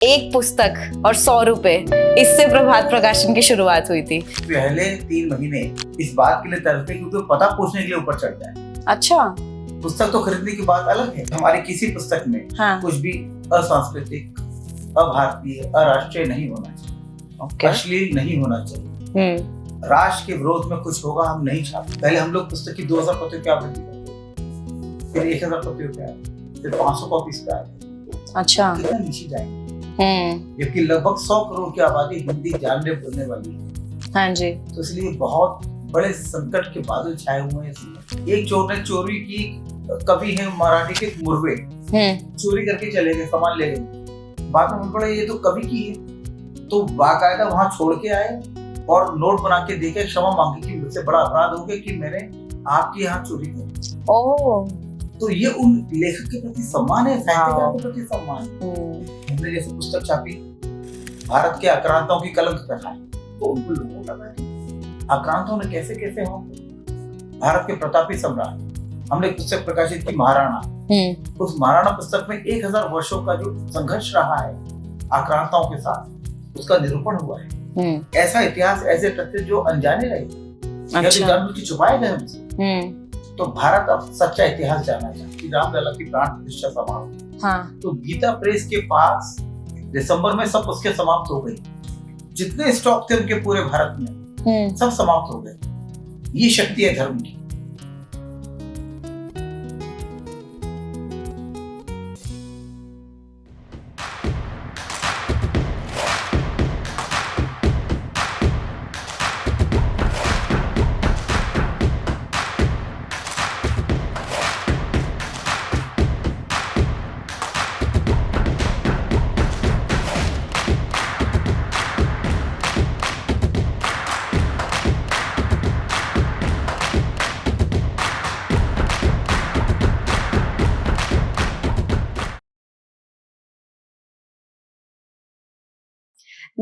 एक पुस्तक और 100 रुपए, इससे प्रभात प्रकाशन की शुरुआत हुई थी। पहले 3 महीने इस बात के लिए तरसते क्योंकि पता पूछने के लिए ऊपर चढ़ जाए। अच्छा। पुस्तक तो खरीदने की बात अलग है, हमारी किसी पुस्तक में हाँ। कुछ भी असांस्कृतिक, अभारतीय, अराष्ट्रीय नहीं होना चाहिए, अश्लील नहीं होना चाहिए, राष्ट्र के विरोध में कुछ होगा हम नहीं चाहते। पहले हम लोग पुस्तक की 2000 प्रतियों की आवृत्ति करते, फिर 1000 प्रतियों पे आए, फिर 500 कॉपीज पे आए। अच्छा। कितना नीचे जाएंगे, जबकि लगभग 100 करोड़ की आबादी हिंदी जानने बोलने वाली है। हाँ जी। तो इसलिए बहुत बड़े संकट के बादल छाए हुए हैं। एक चोर ने चोरी की, कवि है मराठी के मुर्वे, चोरी करके चले गए, सामान ले गए, बाद में पड़ा ये तो कवि की है, तो बाकायदा वहां छोड़ के आए और नोट बना के देके क्षमा मांगी कि मुझसे बड़ा अपराध हो गया कि मैंने आपके यहाँ चोरी की। ओह। तो ये उन लेखक के प्रति सम्मान है, साहित्यकार के प्रति सम्मान है। हमने जैसे पुस्तक छापी, भारत के आक्रांताओं की कलंक कथा, तो उनको लोगों को लगा आक्रांतों ने कैसे कैसे हो, भारत के प्रतापी सम्राट। हमने पुस्तक प्रकाशित की महाराणा, उस महाराणा पुस्तक में 1000 वर्षों का जो संघर्ष रहा है आक्रांताओं के साथ, उसका निरूपण हुआ है। ऐसा इतिहास, ऐसे तथ्य जो अनजाने रहे, अच्छा। जानबूझ के छुपाए गए हमसे। तो भारत अब सच्चा इतिहास जानना चाहती। रामलला की प्राण प्रतिष्ठा समाप्त, हाँ। तो गीता प्रेस के पास दिसंबर में सब उसके समाप्त हो गई। जितने स्टॉक थे उनके पूरे भारत में सब समाप्त हो गए। ये शक्ति है धर्म की।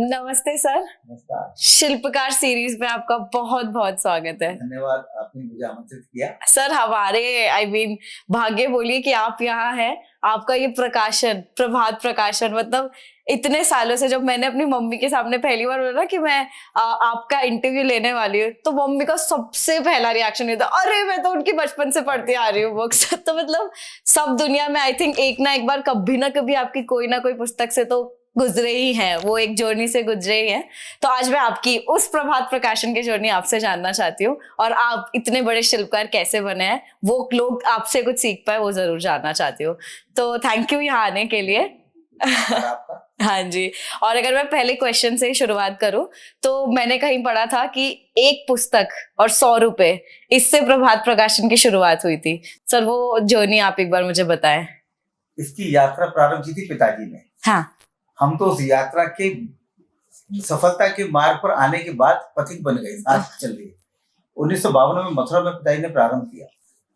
नमस्ते सर। नमस्कार। शिल्पकार सीरीज में आपका बहुत बहुत स्वागत है। धन्यवाद, आपने मुझे आमंत्रित किया। सर, हमारे भाग्य बोलिए कि आप यहाँ हैं। आपका ये प्रकाशन, प्रभात प्रकाशन, मतलब इतने सालों से, जब मैंने अपनी मम्मी के सामने पहली बार बोला कि मैं आपका इंटरव्यू लेने वाली हूँ, तो मम्मी का सबसे पहला रिएक्शन ये था, अरे मैं तो उनकी बचपन से पढ़ती आ रही हूँ बुक्स। तो मतलब सब दुनिया में आई थिंक एक ना एक बार कभी ना कभी आपकी कोई ना कोई पुस्तक से तो गुजरे ही हैं, वो एक जर्नी से गुजरे ही हैं। तो आज मैं आपकी उस प्रभात प्रकाशन की जर्नी आपसे जानना चाहती हूँ, और आप इतने बड़े शिल्पकार कैसे बने हैं, वो लोग आपसे कुछ सीख पाए, वो जरूर जानना चाहती हूँ। तो थैंक यू यहाँ आने के लिए। हाँ जी। और अगर मैं पहले क्वेश्चन से ही शुरुआत करूं, तो मैंने कहीं पढ़ा था कि एक पुस्तक और 100 रुपए, इससे प्रभात प्रकाशन की शुरुआत हुई थी। सर, वो जर्नी आप एक बार मुझे बताएं। इसकी यात्रा प्रारंभ की थी पिताजी ने। हाँ। हम तो उस यात्रा के सफलता के मार्ग पर आने के बाद पथिक बन गए, साथ चल रही। 1952 में मथुरा में पिताजी ने प्रारंभ किया।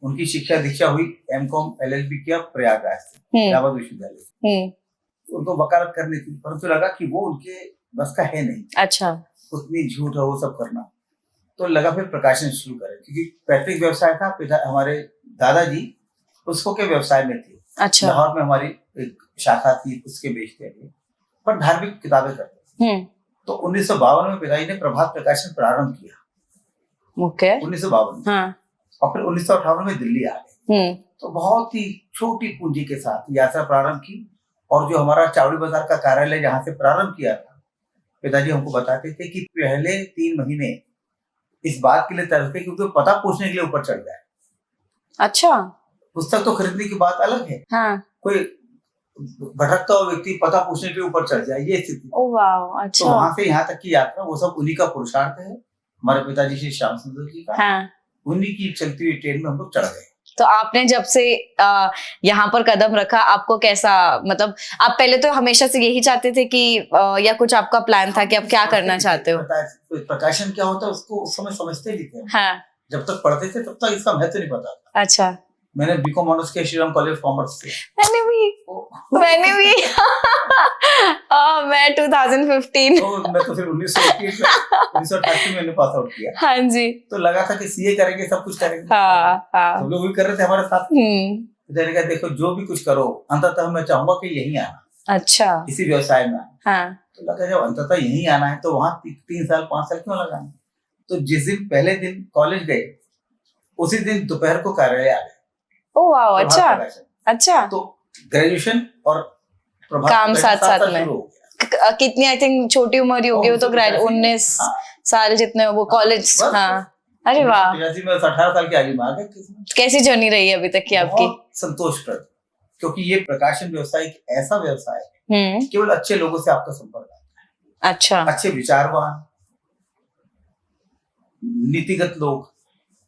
उनकी शिक्षा दीक्षा हुई, एमकॉम LLB किया प्रयागराज से, इलाहाबाद विश्वविद्यालय से। उनको वकालत करनी थी, परंतु लगा कि वो उनके बस का है नहीं। अच्छा। उतनी झूठ है वो सब करना, तो लगा फिर प्रकाशन शुरू करें, क्योंकि पैतृक व्यवसाय था। पिता हमारे दादाजी पुस्तकों के व्यवसाय में थे। अच्छा। लाहौर में हमारी एक शाखा थी, पुस्तकें बेचते थे, पर धार्मिक किताबें करते। तो 1952 में पिताजी ने प्रभात प्रकाशन प्रारंभ किया। ओके। 1952। हाँ। और फिर 1958 में दिल्ली आ गए। तो बहुत ही छोटी पूंजी के साथ यात्रा प्रारंभ की। और जो हमारा चावड़ी बाजार का कार्यालय जहाँ से प्रारंभ किया था, पिताजी हमको बताते थे कि पहले 3 महीने इस बात के लिए तरसते क्योंकि पता पूछने के लिए ऊपर चढ़ जाए। अच्छा। पुस्तक तो खरीदने की बात अलग है, हाँ। कोई भटकता हुआ व्यक्ति पता पूछने के ऊपर चढ़ जाए, ये स्थिति। अच्छा। तो वहां से यहाँ तक की यात्रा, वो सब उन्हीं का पुरुषार्थ है, हमारे पिताजी श्री श्याम सुंदर जी का। हाँ। उन्हीं की चलती हुई ट्रेन में हम लोग चढ़ गए। तो आपने जब से यहाँ पर कदम रखा, आपको कैसा, मतलब आप पहले तो हमेशा से यही चाहते थे कि या कुछ आपका प्लान था कि आप क्या करना चाहते हो? प्रकाशन क्या होता है उसको उस समय समझते नहीं थे। हाँ। जब तक पढ़ते थे तब तक इसका महत्व नहीं पता था। अच्छा। मैंने बीकॉम ऑनर्स किया श्रीराम कॉलेज कॉमर्स से। मैंने भी मैं 2015। मैं तो फिर 1988 मैंने पास आउट किया। हाँ जी। तो लगा था कि सीए करेंगे, सब कुछ करेंगे। हाँ, हाँ। सब लोग भी कर रहे थे हमारे साथ। मैंने कहा देखो जो भी कुछ करो, अंततः मैं चाहूंगा कि यही आना। अच्छा। इसी व्यवसाय में आए। हाँ। तो लगा जब अंततः यहीं आना है तो वहां 3 साल 5 साल क्यों लगाना। तो जिस दिन पहले दिन कॉलेज गए उसी दिन दोपहर को कार्यालय आ गए। ओ वाह, अच्छा अच्छा। तो ग्रेजुएशन और काम साथ साथ में शुरू हो गया। कितनी आई थिंक छोटी उम्र ही होगी वो तो, 19 साल जितने वो कॉलेज। हाँ, अरे वाह। में 18 साल की आयु में आ गए। कैसी जर्नी रही है अभी तक की आपकी? संतोषप्रद, क्योंकि ये प्रकाशन व्यवसाय एक ऐसा व्यवसाय है केवल अच्छे लोगों से आपका संपर्क आता है। अच्छा। अच्छे विचारवान, नीतिगत लोग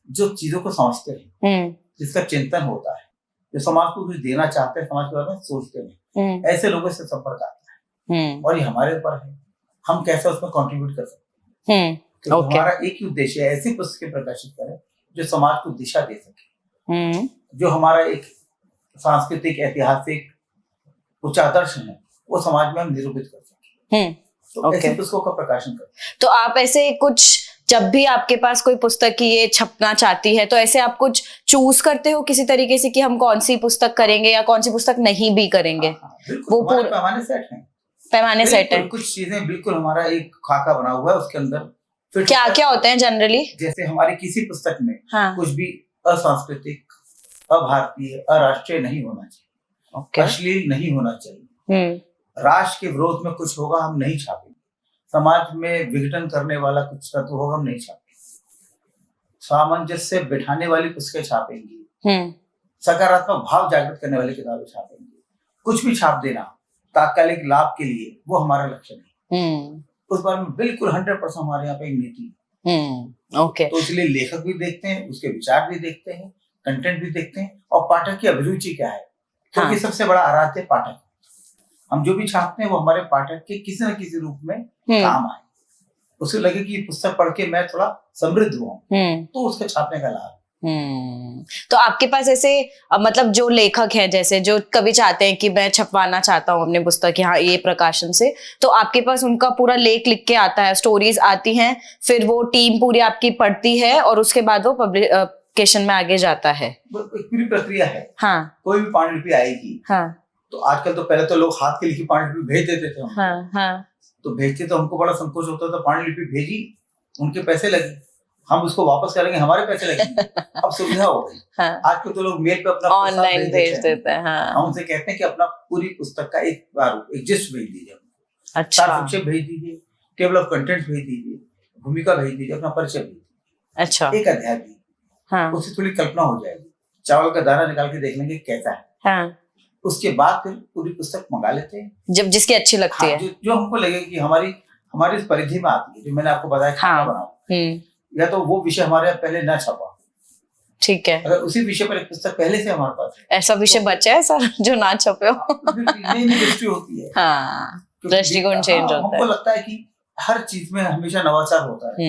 जो चीजों को समझते हैं, जिसका चिंतन होता है, जो समाज को कुछ देना चाहते हैं, समाज के बारे में सोचते हैं, ऐसे लोगों से संपर्क आता है। और ये हमारे ऊपर है, हम कैसे उसमें कंट्रीब्यूट कर सकते हैं। तो हमारा एक ही उद्देश्य है, ऐसी पुस्तकें प्रकाशित करें जो समाज को दिशा दे सके, जो हमारा एक सांस्कृतिक ऐतिहासिक कुछ आदर्श है वो समाज में हम निरूपित कर सके। तो ऐसी पुस्तकों का प्रकाशन करें। तो आप ऐसे कुछ, जब भी आपके पास कोई पुस्तक की ये छपना चाहती है तो ऐसे आप कुछ चूज करते हो किसी तरीके से कि हम कौन सी पुस्तक करेंगे या कौन सी पुस्तक नहीं भी करेंगे? वो पूरे पैमाने सेट है। कुछ चीजें बिल्कुल हमारा एक खाका बना हुआ है, उसके अंदर क्या क्या होते हैं जनरली? जैसे हमारी किसी पुस्तक में कुछ भी असांस्कृतिक, अभारतीय, अराष्ट्रीय नहीं होना चाहिए, अश्लील नहीं होना चाहिए, राष्ट्र के विरोध में कुछ होगा हम नहीं छापेंगे, समाज में विघटन करने वाला कुछ तत्व होगा हम नहीं छापेंगे, सामंजस्य बिठाने वाली पुस्तकें छापेंगे, सकारात्मक भाव जागृत करने वाली किताबें छापेंगे। कुछ भी छाप देना तात्कालिक लाभ के लिए वो हमारा लक्ष्य नहीं। उस बारे में बिल्कुल 100% हमारे यहाँ पे एक नीति। ओके। तो इसलिए लेखक भी देखते हैं, उसके विचार भी देखते हैं, कंटेंट भी देखते हैं, और पाठक की अभिरुचि क्या है, क्योंकि सबसे बड़ा आराध्य पाठक। हम जो भी छापते हैं वो हमारे पाठक के किसी न किसी रूप में काम आए, उसे लगे कि पुस्तक पढ़ के मैं थोड़ा समृद्ध हुआ, तो उसके छापने का लाभ। तो आपके पास ऐसे मतलब जो लेखक हैं जैसे जो कभी चाहते हैं कि मैं छपवाना चाहता हूँ अपनी पुस्तक यहाँ ये प्रकाशन से, तो आपके पास उनका पूरा लेख लिख के आता है, स्टोरीज आती हैं, फिर वो टीम पूरी आपकी पढ़ती है और उसके बाद वो पब्लिकेशन में आगे जाता है? पूरी प्रक्रिया है। हाँ। कोई भी पांडुलिपि आएगी, हाँ, तो आजकल तो पहले तो लोग हाथ की लिखी पांडुलिपि भेज देते थे। हाँ, हाँ। तो भेजते तो हमको बड़ा संकोच होता था, पांडुलिपि भेजी, उनके पैसे लगे, हम उसको वापस करेंगे, हमारे पैसे लगेंगे। अब सुविधा हो गई। हाँ। आजकल तो लोग मेल पे अपना ऑनलाइन भेज देते हैं। हाँ। हम उनसे कहते हैं कि अपना पूरी पुस्तक का एक प्रारूप, एक जिस्ट भेज दीजिए। अच्छा। संक्षेप भेज दीजिए, टेबल ऑफ कंटेंट्स भेज दीजिए, भूमिका भेज दीजिए, अपना परिचय भेज दीजिए। अच्छा। एक अध्याय भी, हाँ, उससे थोड़ी कल्पना हो जाएगी, चावल का दाना निकाल के देख लेंगे कैसा है। हाँ। उसके बाद फिर पूरी पुस्तक मंगा लेते हैं, जब जिसकी अच्छी लगती है, जो हमको लगे कि हमारी इस परिधि में आती है, जो मैंने आपको बताया खाना बनाओ, या तो वो विषय हमारे यहाँ पहले ना छपा, ठीक है, अगर उसी विषय पर एक पुस्तक पहले से हमारे पास है, ऐसा विषय बचा है सर जो ना छपे हो? नई दृष्टि होती है। हाँ, दृष्टिकोण चेंज होता है। हमको लगता है कि हर चीज में हमेशा नवाचार होता है।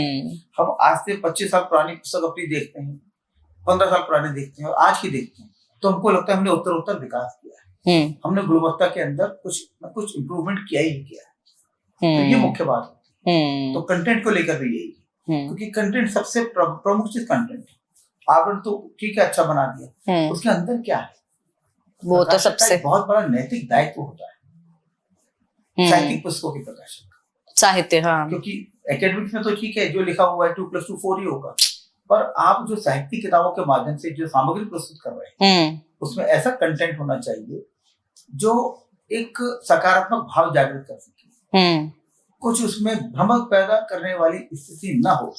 हम आज से 25 साल पुरानी पुस्तक अपनी देखते हैं, 15 साल पुरानी देखते हैं और आज की देखते हैं, तो हमको लगता है हमने उत्तर विकास किया है, हमने गुणवत्ता के अंदर कुछ इम्प्रूवमेंट किया ही किया है। तो ये मुख्य बात है। तो कंटेंट को लेकर भी यही, क्योंकि कंटेंट सबसे प्रमुख चीज कंटेंट है। आवरण तो ठीक है, अच्छा बना दिया, उसके अंदर क्या है वो तो सबसे बहुत बड़ा नैतिक दायित्व होता है साहित्यिक पुस्तकों के प्रकाशन का। साहित्य, हाँ, क्योंकि एकेडमिक्स में तो ठीक है, जो लिखा हुआ है 2+2 4 ही होगा, पर आप जो साहित्यिक किताबों के माध्यम से जो सामग्री प्रस्तुत कर रहे हैं, उसमें ऐसा कंटेंट होना चाहिए जो एक सकारात्मक भाव जागृत कर सके, कुछ उसमें भ्रम पैदा करने वाली स्थिति ना हो,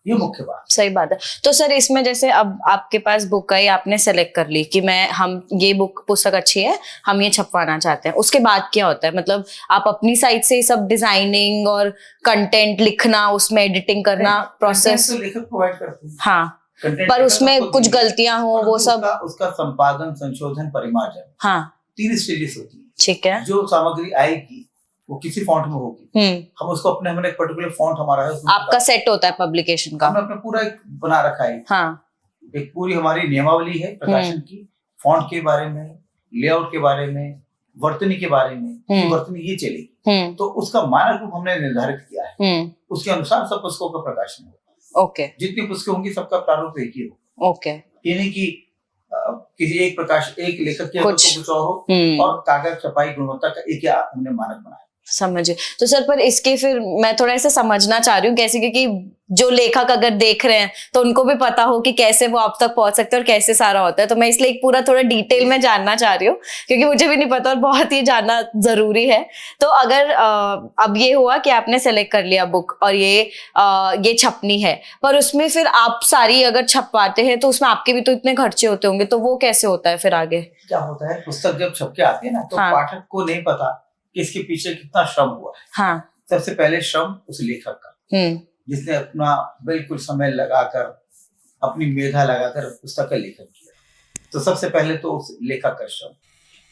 ये मुख्य बात। सही बात है। तो सर इसमें जैसे अब आपके पास बुक आई, आपने सेलेक्ट कर ली कि हम ये पुस्तक अच्छी है, हम ये छपवाना चाहते हैं, उसके बाद क्या होता है? मतलब आप अपनी साइड से सब डिजाइनिंग और कंटेंट लिखना, उसमें एडिटिंग करना, प्रोसेस तो लेखक प्रोवाइड करते हैं, हाँ, पर उसमें कुछ गलतियां हो वो सब उसका संपादन, संशोधन, परिमार्जन, हाँ, 3 स्टेजेस होती है। ठीक है। जो सामग्री आएगी वो किसी फॉन्ट में होगी, हम उसको हमने एक पर्टिकुलर फॉन्ट हमारा है, आपका सेट होता है पब्लिकेशन का, हमने अपना पूरा एक बना रखा है, हाँ, एक पूरी हमारी नियमावली है प्रकाशन की, फॉन्ट के बारे में, लेआउट के बारे में, वर्तनी के बारे में, वर्तनी ये चलेगी, तो उसका मानक रूप हमने निर्धारित किया है, उसके अनुसार सब पुस्तकों का प्रकाशन होगा। ओके। जितनी पुस्तकें होंगी सबका प्रारूप एक ही होगा। ओके। यानी कि किसी एक लेखक के कुछ और हो, और कागज छपाई गुणवत्ता का एक हमने मानक बनाया। समझे। तो सर पर इसके फिर मैं थोड़ा ऐसे समझना चाह रही हूँ कैसे, क्योंकि जो लेखक अगर देख रहे हैं तो उनको भी पता हो कि कैसे वो आप तक पहुंच सकते हैं और कैसे सारा होता है, तो मैं इसलिए एक पूरा थोड़ा डिटेल में जानना चाह रही हूँ, क्योंकि मुझे भी नहीं पता और बहुत ही जानना जरूरी है। तो अगर अब ये हुआ कि आपने सेलेक्ट कर लिया बुक और ये छपनी है, पर उसमें फिर आप सारी अगर छपवाते हैं तो उसमें आपके भी तो इतने खर्चे होते होंगे, तो वो कैसे होता है फिर आगे? क्या होता है, पुस्तक जब छप के आती है ना, तो पाठक को नहीं पता कि इसके पीछे कितना श्रम हुआ है। हाँ। सबसे पहले श्रम उस लेखक का, जिसने अपना बिल्कुल समय लगाकर, अपनी मेधा लगाकर पुस्तक का लेखन किया। तो सबसे पहले तो उस लेखक का श्रम,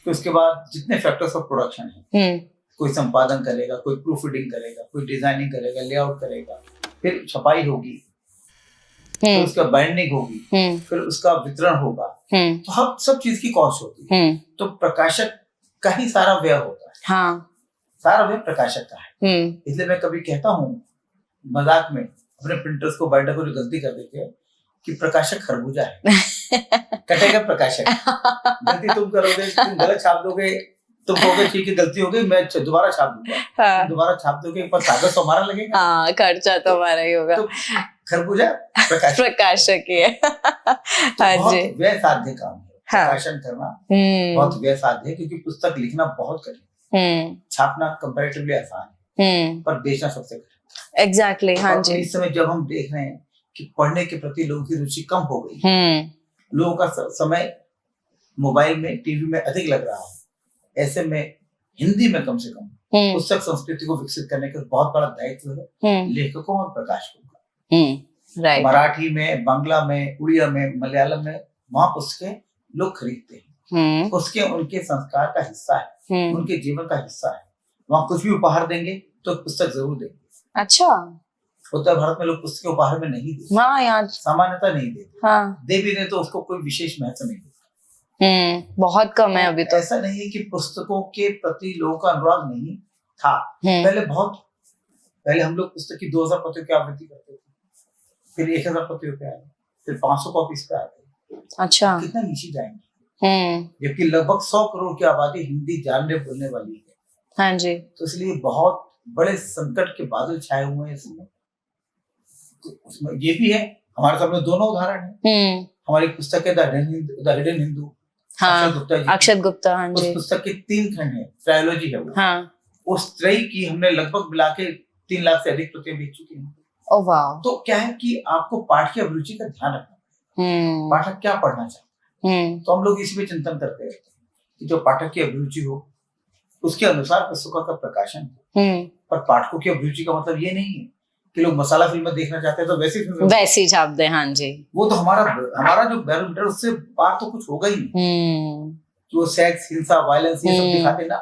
तो उसके बाद जितने फैक्टर्स ऑफ प्रोडक्शन है, कोई संपादन करेगा, कोई प्रूफ रीडिंग करेगा, कोई डिजाइनिंग करेगा, लेआउट करेगा, फिर छपाई होगी, फिर उसका बाइंडिंग होगी, फिर उसका वितरण होगा, तो हम सब चीज की कॉस्ट होती है। तो प्रकाशक का ही सारा व्यय होता है। हाँ। सारा व्यय प्रकाशक का है। इसलिए मैं कभी कहता हूँ मजाक में अपने प्रिंटर्स को, बाइंडर को जो गलती कर देते हैं कि प्रकाशक खरबूजा है, कटेगा प्रकाशक। गलती तुम करोगे, तुम गलत छाप दोगे, तुम कहोगे ठीक है गलती हो गई, मैं दोबारा छाप दूंगा। हाँ। दोबारा छाप दोगे, पर कागज तो हमारा लगेगा। हाँ, खर्चा तो हमारा ही होगा। तो खरबूजा प्रकाशक ही है। हाँ, बहुत व्यय साध्य काम है। हाँ। प्रकाशन करना बहुत व्यय साध्य है, क्योंकि पुस्तक लिखना बहुत कठिन, छापना कंपैरेटिवली आसान है, पर बेचना सबसे कठिन। एग्जैक्टली। हाँ जी। इस समय जब हम देख रहे हैं कि पढ़ने के प्रति लोगों की रुचि कम हो गई, लोगों का समय मोबाइल में, टीवी में अधिक लग रहा है, ऐसे में हिंदी में कम से कम पुस्तक संस्कृति को विकसित करने का बहुत बड़ा दायित्व है लेखकों और प्रकाशकों का। मराठी में, बांग्ला में, उड़िया में, मलयालम में, वहाँ पुस्तकें लोग खरीदते हैं। उसके उनके संस्कार का हिस्सा है, उनके जीवन का हिस्सा है। वहाँ कुछ भी उपहार देंगे तो पुस्तक जरूर देंगे। अच्छा। उत्तर भारत में लोग पुस्तकें उपहार में नहीं देते। हाँ यार, सामान्यतः नहीं देते। हाँ। दे भी दे तो उसको कोई विशेष महत्व नहीं देता। बहुत कम है अभी तो। ऐसा नहीं है कि पुस्तकों के प्रति लोगों का अनुराग नहीं था। पहले हम लोग पुस्तक की 2000 प्रतियों की आवृत्ति करते थे, फिर 1000 प्रतियों पे आए, फिर 500 कॉपीज पे आ गए। अच्छा। कितना नीचे जाएंगे, जबकि लगभग 100 करोड़ की आबादी हिंदी जानने बोलने वाली है। हाँ जी। तो इसलिए बहुत बड़े संकट के बादल छाए हुए हैं इसमें। तो उसमें ये भी है, हमारे सामने दोनों उदाहरण है। हमारी पुस्तक है द हिडन हिंदू, अक्षत गुप्ता। हाँ जी। उस पुस्तक के 3 खंड है, ट्रायोलॉजी है वो। हाँ। उस त्रयी की हमने लगभग मिला के 3 लाख से अधिक प्रतियां बेच चुके हैं। ओह वाह। तो क्या है कि आपको पाठ की अभिरुचि का ध्यान रखना, पाठक क्या पढ़ना चाहता है। तो हम लोग इसी पे चिंतन करते रहते हैं कि जो पाठक की अभिरुचि हो उसके अनुसार पुस्तकों का प्रकाशन हो। पर पाठकों की अभिरुचि का मतलब ये नहीं है कि लोग मसाला फिल्म देखना चाहते हैं तो वैसी छाप दे। हाँ जी। वो तो हमारा जो बैरोमीटर, उससे बात तो कुछ होगा ही नहीं। जो सेक्स, हिंसा, वायलेंस ये सब दिखाते ना,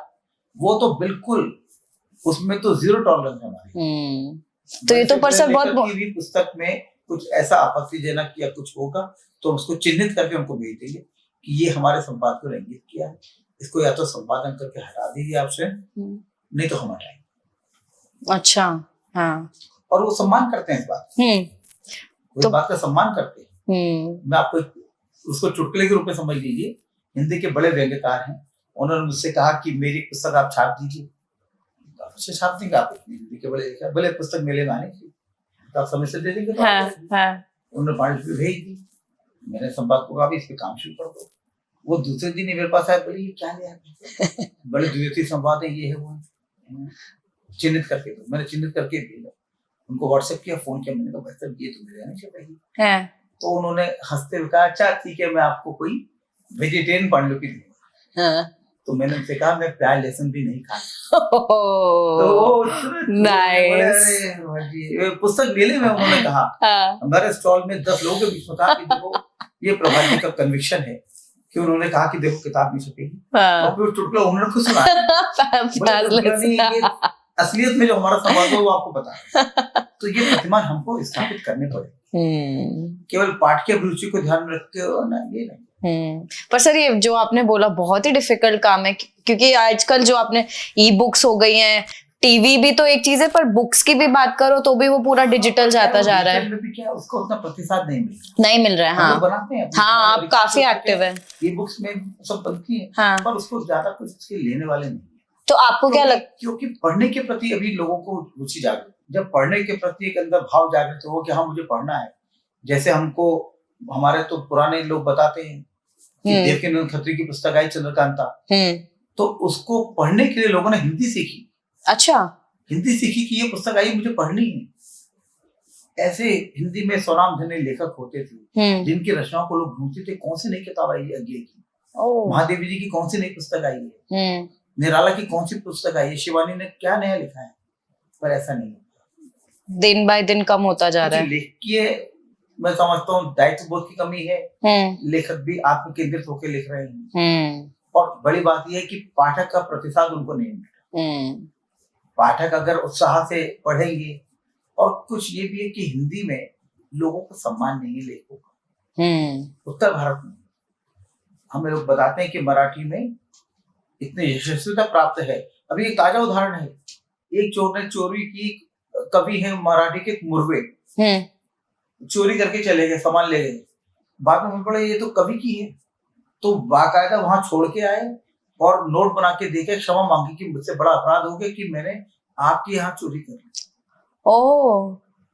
वो तो बिल्कुल उसमें तो 0 टॉलरेंस है हमारी। तो ये तो पर सर बहुत भी पुस्तक में कुछ ऐसा आपत्तिजनक या कुछ होगा तो उसको चिन्हित करके उनको भेज देंगे कि ये हमारे संपादक को इंगित किया है, इसको या तो संपादन करके हटा दीजिए आपसे, नहीं तो हम हटाएंगे। अच्छा। हाँ। और वो सम्मान करते हैं इस बात, तो बात का सम्मान करते हैं। मैं आपको उसको चुटकुले के रूप में समझ लीजिए। हिंदी के बड़े व्यंग्यकार हैं, उन्होंने मुझसे कहा कि मेरी पुस्तक आप छाप दीजिए। आपसे छाप देंगे आप? हिंदी के बड़े पुस्तक मेले में आने की, तो आप समय से दे देंगे। तो उन्होंने 5 रुपये भेज दी। मैंने संपादक को कहा इस पे काम शुरू कर दो। वो दूसरे दिन ही मेरे पास आया, बोले ये क्या लिया? बड़े द्वितीय संवाद है, ये है वो, चिन्हित करके दो। मैंने चिन्हित करके भेजा, उनको व्हाट्सएप किया, फोन किया। मैंने कहा सर ये तो मेरे नहीं चाहिए। तो उन्होंने हंसते हुए कहा अच्छा ठीक है, मैं आपको कोई वेजिटेरियन पांडुलिपि दूंगा। तो मैंने उनसे कहा मैं प्याज लहसुन भी नहीं खाता। तो पुस्तक मेले में उन्होंने कहा, हमारे स्टॉल में 10 लोगों के बीच में कहा कि देखो ये प्रभात जी का कन्विक्शन है कि उन्होंने कहा कि देखो किताब नहीं छपेगी। और फिर चुटकुला उन्होंने खुद सुना। असलियत में जो हमारा समाज है वो आपको बता। तो ये प्रतिमान हमको स्थापित करने पड़े। केवल पाठ की अभिरुचि को ध्यान में रख के ना, ये नहीं। पर सर ये जो आपने बोला बहुत ही डिफिकल्ट काम है, क्योंकि आजकल जो आपने ई बुक्स हो गई हैं, टीवी भी तो एक चीज है, पर बुक्स की भी बात करो तो भी वो पूरा डिजिटल जाता जा रहा है। में भी क्या है, उसको उतना प्रतिसाद नहीं मिल रहा है। हम हाँ लोग बनाते हैं, हाँ, आप काफी एक्टिव है। ये बुक्स में सब बनती है, हाँ। पर उसको ज्यादा कुछ उसके लेने वाले नहीं। तो आपको क्या लगता? क्योंकि पढ़ने के प्रति अभी लोगों को रुचि जागृत, जब पढ़ने के प्रति एक अंदर भाव जागृत हो कि हाँ मुझे पढ़ना है, जैसे हमको हमारे तो पुराने लोग बताते हैं कि देवकीनंदन खत्री की पुस्तक आई चंद्रकांता, तो उसको पढ़ने के लिए लोगों ने हिंदी सीखी। अच्छा, हिंदी सीखी कि ये पुस्तक आई, मुझे पढ़नी है। ऐसे हिंदी में स्वनाम धन्य लेखक होते थे जिनकी रचनाओं को लोग ढूंढते थे, कौन सी नई किताब आई है अज्ञे की, महादेवी जी की कौन सी नई पुस्तक आई है, निराला की कौन सी पुस्तक आई है, शिवानी ने क्या नया लिखा है। पर ऐसा नहीं है, दिन बाय दिन कम होता जा रहा है। लेखकीय मैं समझता हूँ दायित्व बोध की कमी है, लेखक भी आत्म केंद्रित होकर लिख रहे हैं। और बड़ी बात यह है कि पाठक का प्रतिसाद उनको नहीं मिलता। पाठक अगर उत्साह से पढ़ेंगे, और कुछ ये भी है कि हिंदी में लोगों को सम्मान नहीं है लेखकों का। उत्तर भारत में हमें लोग बताते हैं कि मराठी में इतनी यशस्विता प्राप्त है। अभी एक ताजा उदाहरण है, एक चोर ने चोरी की, कवि है मराठी के मुर्वे, चोरी करके चले गए, सामान ले गए, बाद में पड़े ये तो कवि की है, तो बाकायदा वहां छोड़ के आए और नोट बना के देके क्षमा मांगी कि मुझसे बड़ा अपराध हो गया कि मैंने आपके यहाँ चोरी कर ली।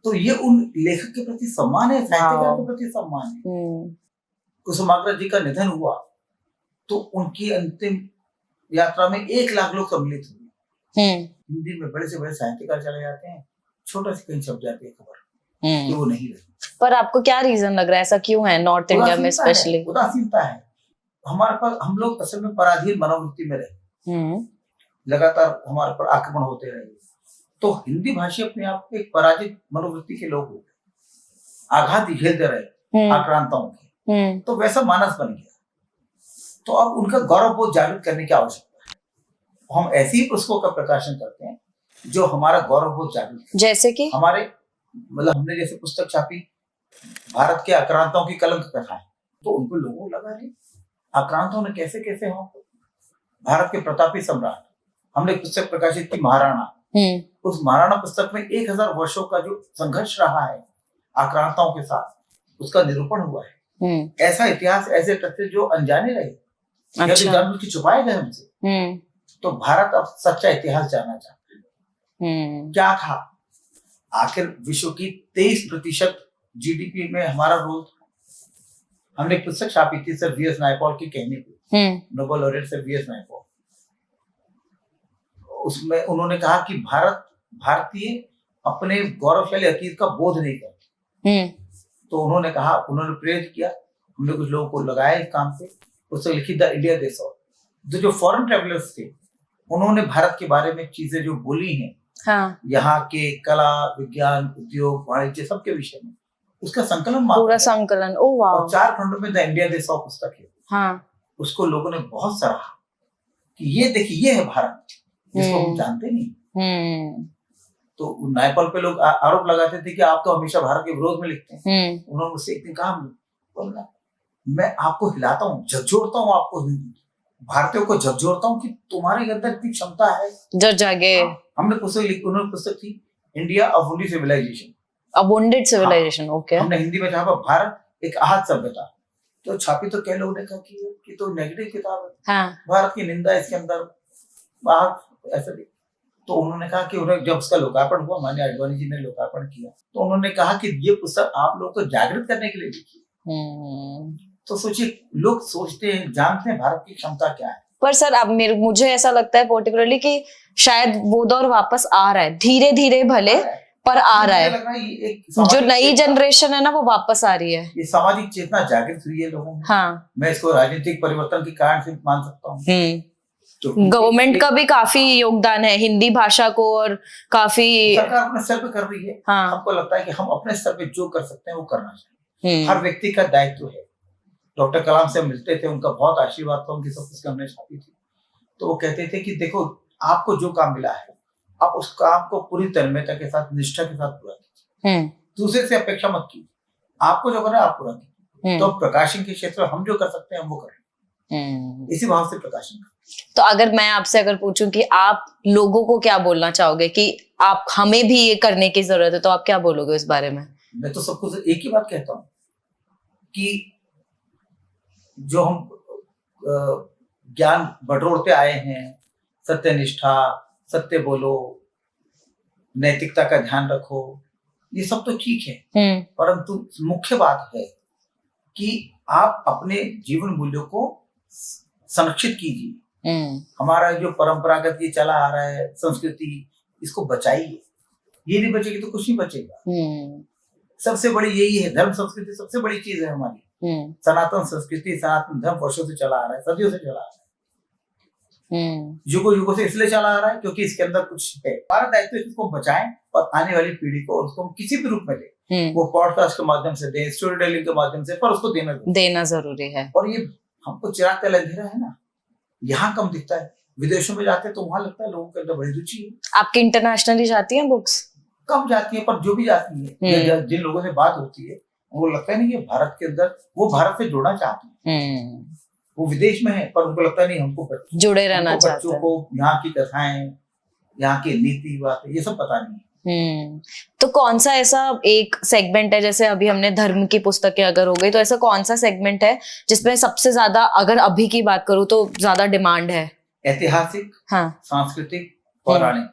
तो ये उन लेखक के प्रति सम्मान है, साहित्यकार के प्रति सम्मान है। कुसुमाग्रज जी का निधन हुआ तो उनकी अंतिम यात्रा में 1 लाख लोग सम्मिलित हुए। हिंदी में बड़े से बड़े साहित्यकार चले जाते हैं, छोटा से कहीं छप जाती है खबर कि वो नहीं रहे। पर आपको क्या रीजन लग रहा है, ऐसा क्यों है नॉर्थ इंडिया में स्पेशली? उदासीनता है हमारे पास। हम लोग असल में पराधीन मनोवृत्ति में रहे, लगातार हमारे पर आक्रमण होते रहे, तो हिंदी भाषी अपने आप को एक पराजित मनोवृत्ति के लोग हो गए, आघात झेलते रहे आक्रांताओं के, तो वैसा मानस बन गया। तो अब उनका गौरव बोध जागृत करने की आवश्यकता है। हम ऐसी ही पुस्तकों का प्रकाशन करते हैं जो हमारा गौरव बोध जागृत, जैसे कि हमारे मतलब हमने जैसे पुस्तक छापी भारत के आक्रांताओं की कलंक कथाएं, तो उनको लोगों लगा रही आक्रांतों ने कैसे कैसे हम भारत के प्रतापी सम्राट, हमने पुस्तक प्रकाशित की महाराणा। उस महाराणा पुस्तक में 1000 वर्षों का जो संघर्ष रहा है आक्रांताओं के साथ, उसका निरूपण हुआ है। ऐसा इतिहास, ऐसे तथ्य जो अनजाने रहे, अच्छा। जानबूझ के छुपाए गए हमसे। तो भारत अब सच्चा इतिहास जानना चाहता है। क्या था आखिर विश्व की 23% जीडीपी में हमारा रोल था। हमने एक पुस्तक छापी थी सर वी.एस. नायपॉल की कहने पे, Nobel laureate sir VS. Naipaul. उसमें उन्होंने कहा कि भारतीय अपने गौरवशाली अतीत का बोध नहीं करते। तो उन्होंने कहा, उन्होंने प्रेरित किया, हमने कुछ लोगों को लगाया इस काम पे, उससे लिखी द इंडिया दे सॉ। तो जो फॉरेन ट्रेवलर्स थे उन्होंने भारत के बारे में चीजें जो बोली हैं, हाँ। यहाँ के कला, विज्ञान, उद्योग, वाणिज्य सबके विषय में, उसका संकलन, पूरा संकलन, ओह वाह। और 4 खंडों में द इंडिया दे सॉ पुस्तक है। हाँ। उसको लोगों ने बहुत सराहा कि ये देखिए, ये है भारत जिसको हम जानते नहीं। तो नायपॉल पे लोग आरोप लगाते थे कि आप तो हमेशा भारत के विरोध में लिखते हैं। उन्होंने मुझसे एक दिन कहा, बोलना मैं आपको हिलाता हूँ, झकझोरता हूँ, आपको भारतीयों को झकझोरता हूँ कि तुम्हारे अंदर इतनी क्षमता है, जो जागे। हमने पुस्तक लिखी, उन्होंने पुस्तक थी इंडिया अ वुंडेड सिविलाइजेशन, अ वुंडेड सिविलाइजेशन, ओके। हमने हिंदी में छापा भारत एक आहत सभ्यता। तो छापी तो कई लोगों ने कहा कि तो नेगेटिव किताब है, हाँ। भारत की निंदा इसके अंदर ऐसा भी। तो उन्होंने कहा कि उन्हें जब उसका लोकार्पण हुआ, माननीय आडवाणी जी ने लोकार्पण किया, तो उन्होंने कहा कि ये पुस्तक आप लोग को जागृत करने के लिए लिखी। तो सोचिए, लोग सोचते हैं, जानते हैं भारत की क्षमता क्या है। पर सर अब मुझे ऐसा लगता है पर्टिकुलरली कि शायद वो दौर वापस आ रहा है, धीरे धीरे भले पर आ रहा है। जो नई जनरेशन है ना, वो वापस आ रही है। ये सामाजिक चेतना जागृत हुई है लोगों में। हाँ। मैं इसको राजनीतिक परिवर्तन के कारण से मान सकता हूँ। गवर्नमेंट का भी काफी योगदान है हिंदी भाषा को, और काफी सरकार अपने स्तर पे कर रही है। हाँ। हमको लगता है कि हम अपने स्तर पे जो कर सकते हैं वो करना चाहिए। हर व्यक्ति का दायित्व है। डॉक्टर कलाम से मिलते थे, उनका बहुत आशीर्वाद था, उनकी सब पुस्तकें हमने छापी थी। तो वो कहते थे कि देखो, आपको जो काम मिला है, आप उस काम को पूरी तन्मयता के साथ, निष्ठा के साथ पूरा कीजिए। दूसरे से अपेक्षा मत कीजिए, आपको जो करना है आप पूरा कीजिए। तो प्रकाशन के क्षेत्र में हम जो कर सकते हैं हम वो करें। इसी भाव से प्रकाशन। तो अगर मैं आपसे अगर पूछूं कि आप लोगों को क्या बोलना चाहोगे कि आप हमें भी ये करने की जरूरत है, तो आप क्या बोलोगे इस बारे में? मैं तो सबको एक ही बात कहता हूँ कि जो हम ज्ञान बटोरते आए हैं, सत्यनिष्ठा, सत्य बोलो, नैतिकता का ध्यान रखो, ये सब तो ठीक है, परंतु मुख्य बात है कि आप अपने जीवन मूल्यों को संरक्षित कीजिए। हमारा जो परंपरागत ये चला आ रहा है संस्कृति, इसको बचाइए। ये नहीं बचेगी तो कुछ नहीं बचेगा। सबसे बड़ी यही है, धर्म संस्कृति सबसे बड़ी चीज है हमारी। सनातन संस्कृति, सनातन धर्म वर्षों से चला आ रहा है, सदियों से चला आ रहा है, युगों युगों से इसलिए चला आ रहा है क्योंकि इसके अंदर कुछ है। हमारा दायित्व है इसको बचाएं और आने वाली पीढ़ी को उसको हम किसी भी रूप में दें, वो पॉडकास्ट के माध्यम से दें, स्टोरी टेलिंग के माध्यम से, पर उसको देना जरूरी है। और ये हमको चिराग का अंधेरा है ना, यहाँ कम दिखता है, विदेशों में जाते हैं तो वहां लगता है लोगों के अंदर बड़ी रुचि है। आपकी इंटरनेशनली जाती है बुक्स? कम जाती है, पर जो भी जाती है, जिन लोगों से बात होती है, वो लगता है नहीं कि भारत के अंदर, वो भारत से जुड़ना चाहते हैं। वो विदेश में है पर उनको लगता है नहीं हमको जुड़े रहना चाहते हैं, बच्चों को यहाँ की कथाएं, यहाँ की नीति बातें, ये सब पता नहीं है। तो कौन सा ऐसा एक सेगमेंट है, जैसे अभी हमने धर्म की पुस्तकें अगर हो गई, तो ऐसा कौन सा सेगमेंट है जिसमें सबसे ज्यादा, अगर अभी की बात करूँ तो ज्यादा डिमांड है? ऐतिहासिक, सांस्कृतिक, पौराणिक,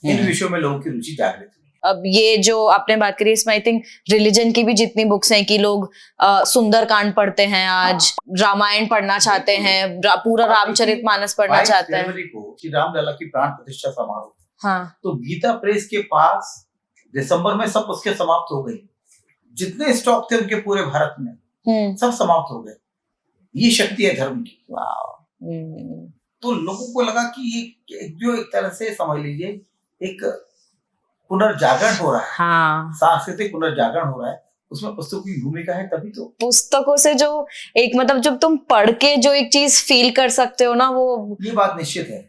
इन विषयों में लोगों की रुचि जागृत है। अब ये जो आपने बात करी, इसमें आई थिंक रिलीजन की भी जितनी बुक्स हैं कि लोग सुंदरकांड पढ़ते हैं आज, रामायण पढ़ना चाहते हैं, पूरा रामचरितमानस पढ़ना चाहते हैं। श्री रामलला की प्राण प्रतिष्ठा समारोह, तो गीता प्रेस के पास दिसंबर में सब उसके समाप्त हो गई। जितने स्टॉक थे उनके पूरे भारत में सब समाप्त हो गए। ये शक्ति है धर्म की। तो लोगों को लगा कि ये जो एक तरह से समझ लीजिए एक पुनर्जागरण हो रहा है, सांस्कृतिक पुनर्जागरण हो रहा है, उसमें पुस्तकों की भूमिका है। तभी तो पुस्तकों से जो एक मतलब जब तुम पढ़ के जो एक चीज फील कर सकते हो ना, वो ये बात निश्चित है।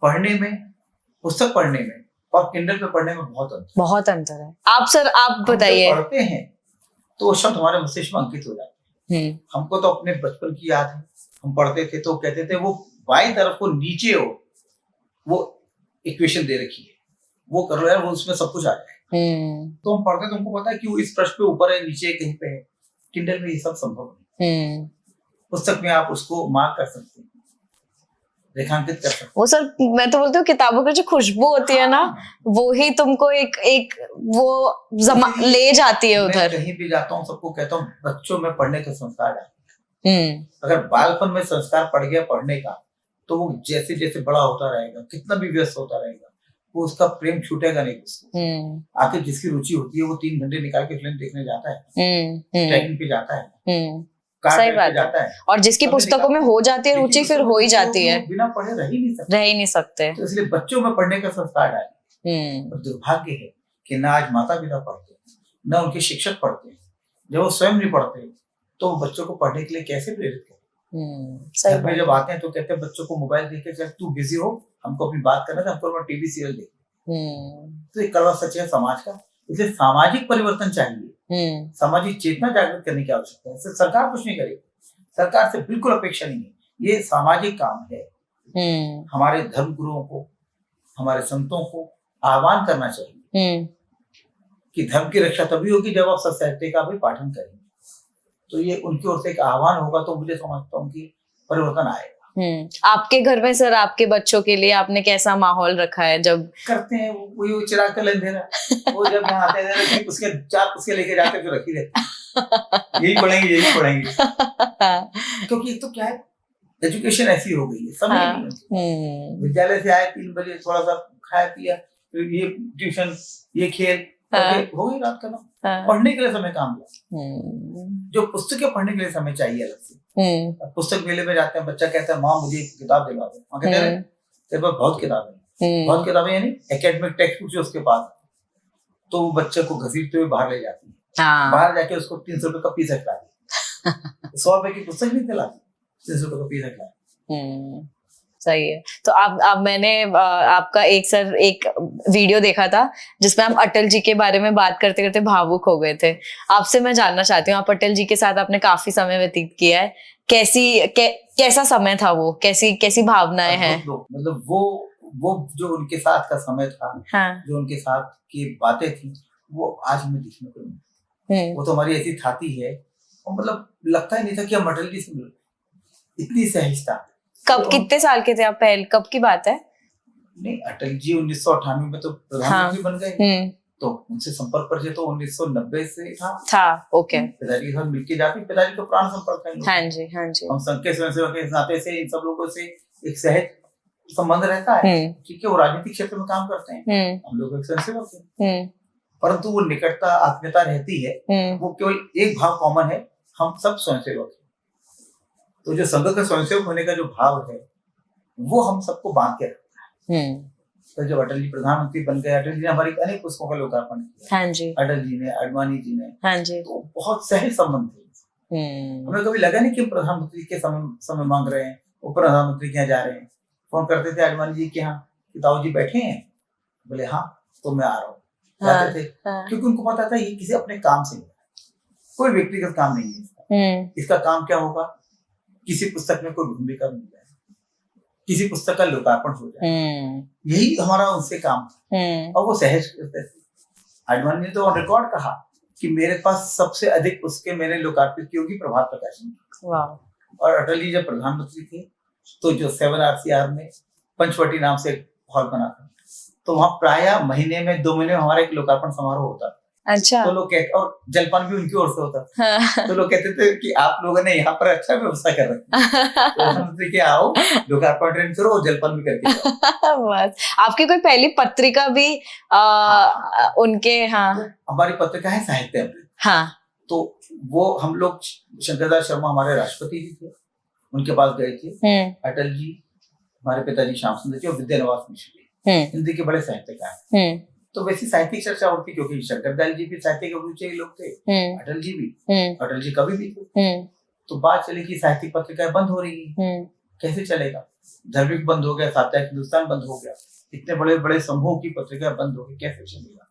पढ़ने में, पुस्तक पढ़ने में और किंडल पे पढ़ने में बहुत अंतर है। आप बताइए। पढ़ते हैं तो वो शब्द हमारे मस्तिष्क में अंकित हो जाते हैं। हमको तो अपने बचपन की याद है, हम पढ़ते थे तो कहते थे वो बाईं तरफ को नीचे हो, वो इक्वेशन दे रखी है, वो कर लो यार, वो उसमें सब कुछ आ जाए। तो हम पढ़ते तो हमको पता है कि वो इस पृष्ठ पे ऊपर है, नीचे कहीं पे है। किंडल में ये सब संभव नहीं। पुस्तक में आप उसको मार्क कर सकते हैं, रेखांकित कर सकते हैं। वो सर, मैं तो बोलती हूँ किताबों की जो खुशबू होती है ना, वो ही तुमको एक वो ले जाती है उधर। कहीं भी जाता हूँ सबको कहता हूँ बच्चों में पढ़ने का संस्कार डालिए। अगर बालपन में संस्कार पड़ गया पढ़ने का, तो वो जैसे जैसे बड़ा होता रहेगा, कितना भी व्यस्त होता रहेगा, वो उसका प्रेम छूटेगा नहीं उसको। आखिर जिसकी रुचि होती है वो 3 घंटे निकाल के फिल्म देखने जाता है, ट्रैकिंग पे जाता है, सही बात जाता है। और जिसकी पुस्तकों में हो जाती है रुचि, फिर हो ही जाती है, बिना पढ़े रह ही नहीं सकते। तो इसलिए बच्चों में पढ़ने का संस्कार डालें। दुर्भाग्य है कि न आज माता पिता पढ़ते, न उनके शिक्षक पढ़ते। जब वो स्वयं नहीं पढ़ते तो बच्चों को पढ़ने के लिए कैसे प्रेरित करें? घर में जब आते हैं तो कहते हैं बच्चों को मोबाइल देके, चल तू बिजी हो, हमको अपनी बात करना है, हमको टीवी सीरियल देख। तो ये कड़वा सच है समाज का। इसलिए सामाजिक परिवर्तन चाहिए, सामाजिक चेतना जागृत करने की आवश्यकता है। इससे सरकार कुछ नहीं करेगी, सरकार से बिल्कुल अपेक्षा नहीं है, ये सामाजिक काम है। हमारे धर्म गुरुओं को, हमारे संतों को आह्वान करना चाहिए कि धर्म की रक्षा तभी होगी जब आप सत्य साहित्य का भी पाठन करेंगे। तो ये उनकी ओर से एक आह्वान होगा, तो मुझे समझता हूँ कि परिवर्तन आएगा। आपके घर में सर, आपके बच्चों के लिए आपने कैसा माहौल रखा है? जब करते हैं वो चिराग का अंधेरा, वो जब यहाँ आते हैं उसके 4 पुस्तकें लेके जाते फिर रखी रहती, यही पढ़ेंगे। क्योंकि एक तो क्या है, एजुकेशन ऐसी हो गई है, समय नहीं। विद्यालय से आए 3 बजे, थोड़ा सा खाया पिया, फिर ये ट्यूशन, ये खेल, हो गई रात का ना। पढ़ने के लिए समय काम लिया, जो पुस्तकें पढ़ने के लिए समय चाहिए अलग से। पुस्तक मेले में जाते हैं, बच्चा कहता है माँ मुझे एक किताब दिला दो, माँ कहते हैं तेरे पास बहुत किताबें, बहुत किताबें यानी एकेडमिक टेक्स्ट बुक जो उसके पास, तो वो बच्चे को घसीटते हुए बाहर ले जाती है। बाहर जाके उसको 300 रुपए का पिज़्ज़ा खिलाती, 100 रुपए की पुस्तक नहीं खिलाती, 300 रुपए का पिज़्ज़ा खिलाती। सही है। तो आप मैंने आपका एक वीडियो देखा था जिसमें आप अटल जी के बारे में बात करते करते भावुक हो गए थे। आपसे मैं जानना चाहती हूँ, आप अटल जी के साथ आपने काफी समय व्यतीत किया है, कैसा समय था वो, कैसी भावनाएं हैं? मतलब वो जो उनके साथ का समय था, हाँ. जो उनके साथ की बातें थी, वो आज हमें दिखने को नहीं। वो तो हमारी ऐसी थाती है, और मतलब लगता ही नहीं था कि हम अटल जी से मिल, इतनी सहजता। कब, कितने साल के थे आप पहले, कब की बात है? नहीं, अटल जी 1998 में तो प्रधानमंत्री बन गए, तो उनसे संपर्क परिचय तो 1990 से था। ओके। पिताजी के साथ मिलके जाते, पिताजी तो प्राण संपर्क है। हाँ जी, हाँ जी। हम संघ के स्वयंसेवक के नाते से इन सब लोगों से एक सहज संबंध रहता है, क्योंकि वो राजनीतिक क्षेत्र में काम करते हैं, हम लोग एक स्वयंसेवक हैं, परंतु वो निकटता, आत्मीयता रहती है। वो केवल एक भाव कॉमन है, हम सब स्वयंसेवक हैं। तो जो संघ का स्वयंसेवक होने का जो भाव है, वो हम सबको बांध के रखता है। तो जब अटल जी प्रधानमंत्री बन गए, अटल जी ने हमारी अनेक पुस्तकों का लोकार्पण किया। हाँ जी। अटल जी ने, आडवाणी जी ने। हाँ जी। तो बहुत सहज संबंध थे। हमें कभी लगा नहीं कि हम प्रधानमंत्री के समय मांग रहे हैं, वो प्रधानमंत्री के यहाँ जा रहे हैं। फोन करते थे आडवाणी जी के यहाँ कि ताऊ जी बैठे हैं, बोले हाँ तो मैं आ रहा हूँ, जाते थे। क्योंकि उनको पता था ये किसी अपने काम से नहीं, कोई व्यक्तिगत काम नहीं है इसका काम क्या होगा, किसी पुस्तक में कोई भूमिका मिल जाए, किसी पुस्तक का लोकार्पण हो जाए, यही हमारा उनसे काम था। और वो सहज करते थे। आडवाणी ने तो ऑन रिकॉर्ड कहा कि मेरे पास सबसे अधिक पुस्तकें मैंने लोकार्पित की होगी प्रभात प्रकाशन की। और अटल जी जब प्रधानमंत्री थे, तो जो 7RCR में पंचवटी नाम से एक हॉल बना था, तो वहाँ प्राय महीने में 2 महीने में हमारा एक लोकार्पण समारोह होता था। अच्छा। तो लोग कहते, और जलपान भी उनकी ओर से होता था। तो लोग कहते थे कि आप लोगों ने यहाँ पर अच्छा व्यवस्था कर रखी है, प्रधानमंत्री के आओ, लोकार्पण अटेंड करो और जलपान भी करके जाओ। बस। आपकी कोई पहली पत्रिका भी उनके? हमारी पत्रिका है साहित्य अमृत। तो वो हम लोग, शंकरदास शर्मा हमारे राष्ट्रपति जी थे, उनके पास गए थे। अटल जी, हमारे पिताजी श्याम सुंदर जी और विद्यानवास मिश्र हिंदी के बड़े साहित्यकार। तो वैसी साहित्यिक चर्चा होती, क्योंकि शंकरदयाल जी भी साहित्य के रुचि के लोग थे, अटल जी भी, अटल जी कवि भी थे। तो बात चली कि साहित्यिक पत्रिकाएं बंद हो रही है, कैसे चलेगा? धार्मिक बंद हो गया, साप्ताहिक हिंदुस्तान बंद हो गया, इतने बड़े बड़े समूह की पत्रिकाएं बंद हो गई, कैसे चलेगा?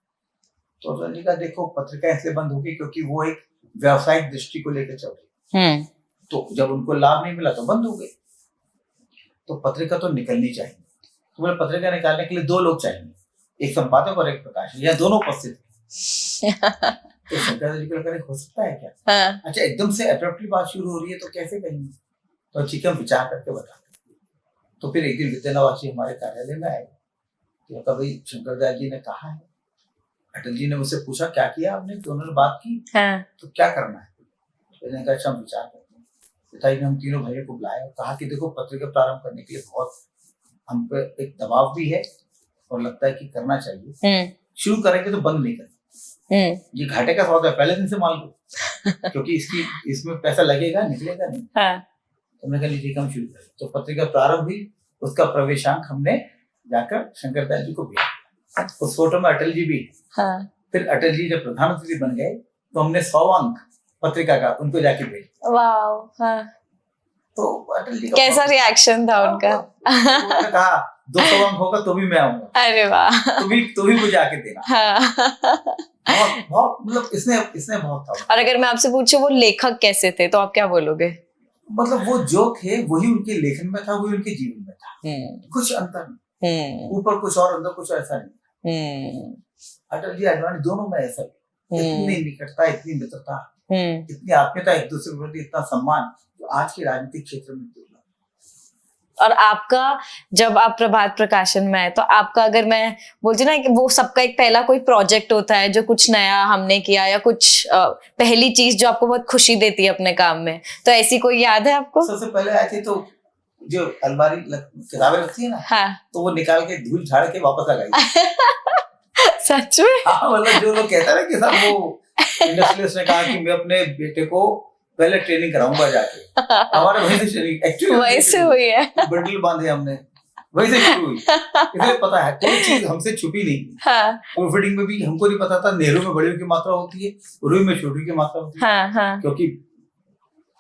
तो अटल जी का देखो, पत्रिकाएं इसलिए बंद हो गई क्योंकि वो एक व्यावसायिक दृष्टि को लेकर चल रही। तो जब उनको लाभ नहीं मिला तो बंद हो गई। तो पत्रिका तो निकलनी चाहिए। तो बोले पत्रिका निकालने के लिए 2 लोग चाहिए, एक संपादक और एक प्रकाशक, या दोनों उपस्थित हैं। तो शंकरदास जी को लगा हो सकता है क्या? अच्छा, एकदम से अब्रप्टली बात शुरू हो रही है तो कैसे कहेंगे? तो ठीक है, हम विचार करके बताते। तो फिर एक दिन विद्यानवास जी हमारे कार्यालय में आए, तो कहा भाई शंकरदास जी ने कहा है। अटल जी ने मुझसे पूछा क्या किया आपने, तो उन्होंने बात की, तो क्या करना है? तो मैंने कहा अच्छा हम विचार करते हैं। पिताजी ने हम तीनों भाइयों को बुलाया और कहा कि देखो, पत्रिका प्रारंभ करने के लिए बहुत हम पे एक दबाव भी है और लगता है कि करना चाहिए। शुरू करेंगे तो बंद नहीं करेंगे, ये घाटे का सौदा है, पहले दिन से मान लो, क्योंकि इसमें पैसा लगेगा, निकलेगा नहीं। तो हमने कहा ठीक हम शुरू करें। तो पत्रिका प्रारंभ हुई, उसका प्रवेशांक हमने जाकर शंकरदयाल जी को भेजा। उस फोटो में अटल जी भी। फिर अटल जी जब प्रधानमंत्री बन गए तो हमने 100वां अंक पत्रिका का उनको जाके भेजा। तो अटल जी का कैसा रिएक्शन था उनका? उन्होंने कहा 200 अंक होगा तो भी मैं आऊंगा। अरे वाह। तू भी मुझे आके देना। बहुत मतलब इसने बहुत था। और अगर मैं आपसे पूछूं वो लेखक कैसे थे तो आप क्या बोलोगे? मतलब वो जो थे वही उनके लेखन में था, वही उनके जीवन में था, कुछ अंतर नहीं, ऊपर कुछ और अंदर कुछ ऐसा नहीं। अटल जी आडवाणी दोनों में ऐसा, इतनी निकटता, इतनी मित्रता, इतनी आत्मीयता, एक दूसरे के प्रति इतना सम्मान, जो आज के राजनीतिक क्षेत्र में दुर्लभ। और आपका, जब आप प्रभात प्रकाशन में आए, तो आपका, अगर मैं बोलती ना कि वो सबका एक पहला कोई प्रोजेक्ट होता है जो कुछ नया हमने किया, या कुछ पहली चीज जो आपको बहुत खुशी देती है अपने काम में, तो ऐसी कोई याद है आपको? सबसे पहले आए थे तो जो अलमारी किताबें रखती है ना, तो वो निकाल के धूल झाड़ के वापस लगाई। सच में? हाँ, मतलब जो लोग कहता है ना कि साहब, वो इंडस्ट्रियलिस्ट ने कहा कि मैं अपने बेटे को पहले ट्रेनिंग कराऊंगा जाके, हमारे वहीं से ट्रेनिंग एक्चुअली वहीं से हुई है। बंडल बांधे हमने, वहीं से शुरू हुई। इसलिए पता है कोई चीज हमसे छुपी नहीं। प्रोफिटिंग में भी हमको नहीं पता था नेहरू में बड़ियों की मात्रा होती है, रुई में छोटी की मात्रा होती है। क्योंकि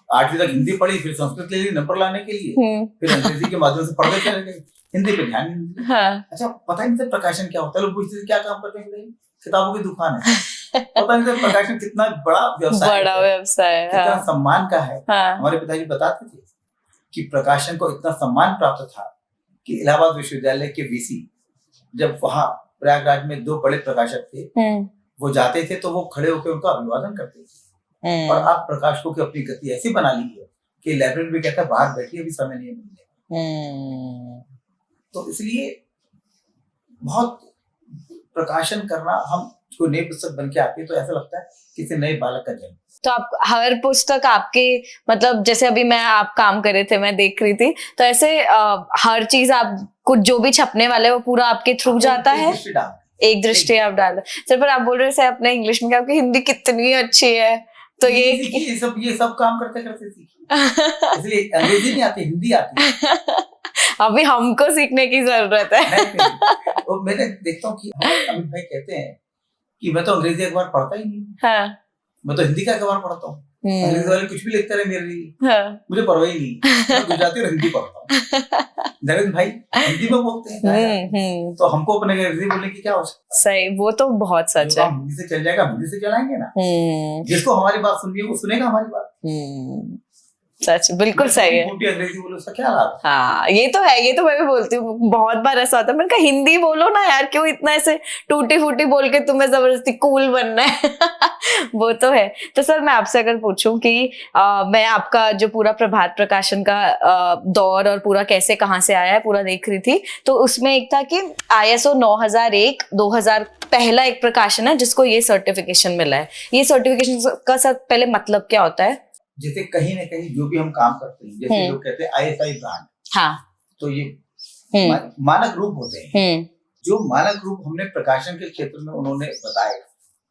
8वीं तक हिंदी पढ़ी, फिर संस्कृत ले ली नंबर लाने के लिए, फिर अंग्रेजी के माध्यम से पढ़ते चले गए, हिंदी पे ध्यान नहीं। अच्छा, पता ही नहीं था प्रकाशन क्या होता है। लोग पूछते थे क्या काम करते हैं, किताबों की दुकान है। पता नहीं था प्रकाशन कितना बड़ा व्यवसाय बड़ा व्यवसाय है, कितना हाँ। सम्मान का है। हाँ। हमारे पिताजी बताते थे कि प्रकाशन को इतना सम्मान प्राप्त था कि इलाहाबाद विश्वविद्यालय के वीसी जब वहाँ प्रयागराज में 2 बड़े प्रकाशक थे, वो जाते थे तो वो खड़े होकर उनका अभिवादन करते थे। और आप प्रकाशकों की अपनी गति ऐसी बना ली है कि लाइब्रेरी में कहता है बाहर बैठिए, अभी समय नहीं मिलने। तो इसलिए बहुत प्रकाशन करना, हम कोई नई पुस्तक बन के आती है तो ऐसा लगता है किसी नए बालक का जन्म। तो आप हर पुस्तक आपके, मतलब जैसे अभी मैं आप काम कर रहे थे, मैं देख रही थी, तो ऐसे हर चीज आप कुछ जो भी छपने वाले वो पूरा आपके थ्रू जाता है? एक दृष्टि आप डाल सर। पर आप बोल रहे थे अपने इंग्लिश में, आपकी हिंदी कितनी अच्छी है, तो ये सब काम करते करते सीखी। इसलिए अंग्रेजी नहीं आती, हिंदी आती है। अभी हमको सीखने की जरूरत है। और मैंने देखता हूँ कि अमित भाई कहते हैं कि मैं तो अंग्रेजी अखबार पढ़ता ही नहीं। हाँ। मैं तो हिंदी का अखबार पढ़ता हूँ। अंग्रेजी वाले कुछ भी लिखते रहे मेरे लिए, हाँ। मुझे परवाह ही नहीं। मैं गुजराती और हिंदी पढ़ता हूँ। नरेंद्र भाई हिंदी में बोलते हैं, तो हमको अपने अंग्रेजी बोलने की क्या आवश्यकता? सही, वो तो बहुत सच है। हिंदी से चल जाएगा, हिंदी से चलाएंगे ना। जिसको हमारी बात सुननी है वो सुनेगा हमारी बात। सच, बिल्कुल सही है। अंग्रेजी बोलो, उसका क्या लाभ? हाँ, ये तो है, ये तो मैं भी बोलती हूँ, बहुत बार ऐसा होता है। मैंने कहा हिंदी बोलो ना यार, क्यों इतना ऐसे टूटी फूटी बोल के तुम्हें जबरदस्ती कूल बनना है। वो तो है। तो सर मैं आपसे अगर पूछूं कि मैं आपका जो पूरा प्रभात प्रकाशन का दौर और पूरा कैसे कहाँ से आया है पूरा देख रही थी, तो उसमें एक था कि ISO 9001-2000 पहला एक प्रकाशन है जिसको ये सर्टिफिकेशन मिला है। ये सर्टिफिकेशन का सर पहले मतलब क्या होता है? जैसे कहीं ना कहीं जो भी हम काम करते हैं, जैसे लोग कहते हैं ISI ब्रांड, हाँ, तो ये मानक रूप होते हैं। जो मानक रूप हमने प्रकाशन के क्षेत्र में उन्होंने बताए,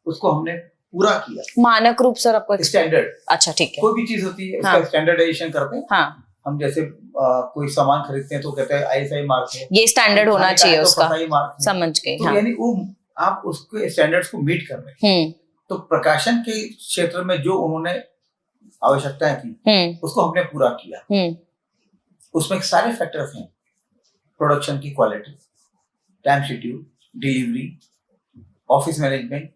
उसको हमने पूरा किया। मानक रूप सर आपको स्टैंडर्ड? अच्छा, ठीक है। कोई भी चीज होती है उसका स्टैंडर्डाइजेशन करते हैं। हाँ। हम जैसे कोई सामान खरीदते हैं तो कहते हैं ISI मार्क है, ये स्टैंडर्ड होना चाहिए उसका, समझ गए। तो यानी वो आप उसके स्टैंडर्ड्स को मीट कर रहे हैं। तो प्रकाशन के क्षेत्र में जो उन्होंने आवश्यकताएं थी उसको हमने पूरा किया। उसमें सारे फैक्टर्स हैं, प्रोडक्शन की quality, time schedule, delivery, office management,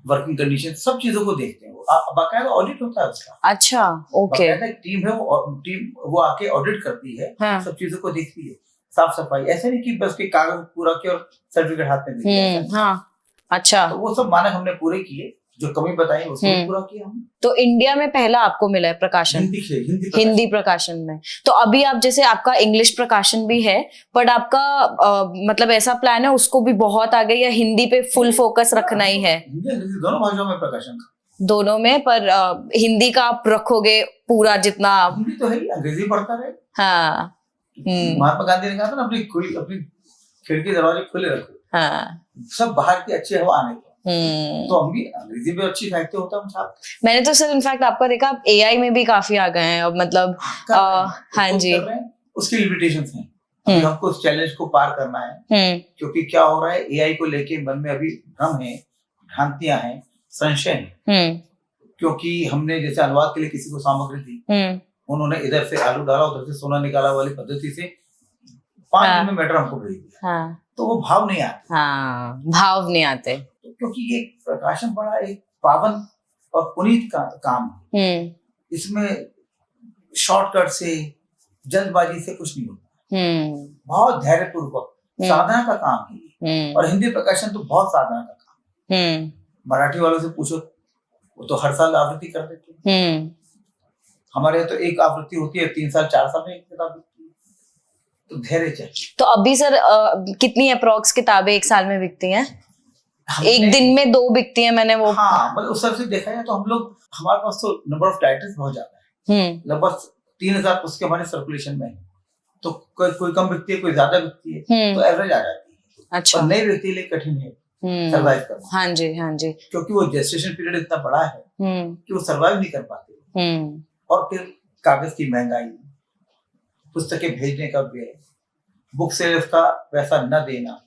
working condition, सब चीजों को देखते हैं। बाकायदा ऑडिट होता है उसका। अच्छा, ओके। बाकायदा टीम है, वो आके ऑडिट करती है। हाँ। सब चीजों को देखती है, साफ सफाई। ऐसे नहीं कि बस के कागज पूरा किया और सर्टिफिकेट हाथ में दे दिया। हाँ, अच्छा। तो वो सब मानक हमने पूरे किए, जो कमी बताई उसको पूरा किया हमने। तो इंडिया में पहला आपको मिला है प्रकाशन हिंदी प्रकाशन में। तो अभी आप जैसे आपका इंग्लिश प्रकाशन भी है, बट आपका मतलब ऐसा प्लान है उसको भी बहुत आगे या हिंदी पे फुल फोकस रखना ही है? दोनों भाषाओं में प्रकाशन, दोनों में, पर हिंदी का आप रखोगे पूरा जितना? हिंदी तो है ही, अंग्रेजी पढ़ता रहे। हाँ। महात्मा गांधी ने कहा था ना, अपनी खिड़की दरवाजे खुले रखो। हाँ। सब बाहर की अच्छी हवा आने को। तो हम भी अंग्रेजी में अच्छी साहित्य होता है साहब। मैंने तो सर इनफैक्ट आपका देखा, आप AI में भी काफी आ गए हैं अब, मतलब हाँ जी, उसकी लिमिटेशंस हैं। अभी हमको उस चैलेंज को पार करना है, क्योंकि क्या हो रहा है, AI को लेके मन में अभी भ्रम है, भ्रांतियां हैं, संशय है। क्योंकि हमने जैसे अनुवाद के लिए किसी को सामग्री दी, उन्होंने इधर से आलू डाला उधर से सोना निकाला वाली पद्धति से 5 दिन में मैटर हमको भेज दिया। तो वो भाव नहीं आते। हाँ, भाव नहीं आते। क्योंकि ये प्रकाशन बड़ा एक पावन और पुनीत का काम है। इसमें शॉर्टकट से, जल्दबाजी से कुछ नहीं होता। बहुत धैर्य पूर्वक साधना का काम है। और हिंदी प्रकाशन तो बहुत साधना का काम है। मराठी वालों से पूछो, वो तो हर साल आवृत्ति कर देते हैं। हमारे यहाँ तो एक आवृत्ति होती है, 3 साल 4 साल में एक किताब बिकती है। तो धैर्य चाहिए। तो अभी सर कितनी अप्रॉक्स किताबें एक साल में बिकती हैं? एक दिन में 2 बिकती है, मैंने वो। हाँ, मतलब उस तरह से देखा जाए तो हम लोग, हमारे पास तो नंबर ऑफ टाइटल्स बहुत ज्यादा है। लगभग 3000 पुस्तकें हमारे सर्कुलेशन में है। तो कोई कम बिकती है, कोई ज्यादा बिकती है, तो एवरेज आ जाती है। अच्छा। और नई व्यक्ति के लिए कठिन है सर्वाइव करना। हाँ जी, हाँ जी। क्योंकि वो जेस्टेशन पीरियड इतना बड़ा है कि वो सर्वाइव नहीं कर पाते। और फिर कागज की महंगाई, पुस्तकें भेजने का व्यय, बुक सेलर्स का पैसा न देना,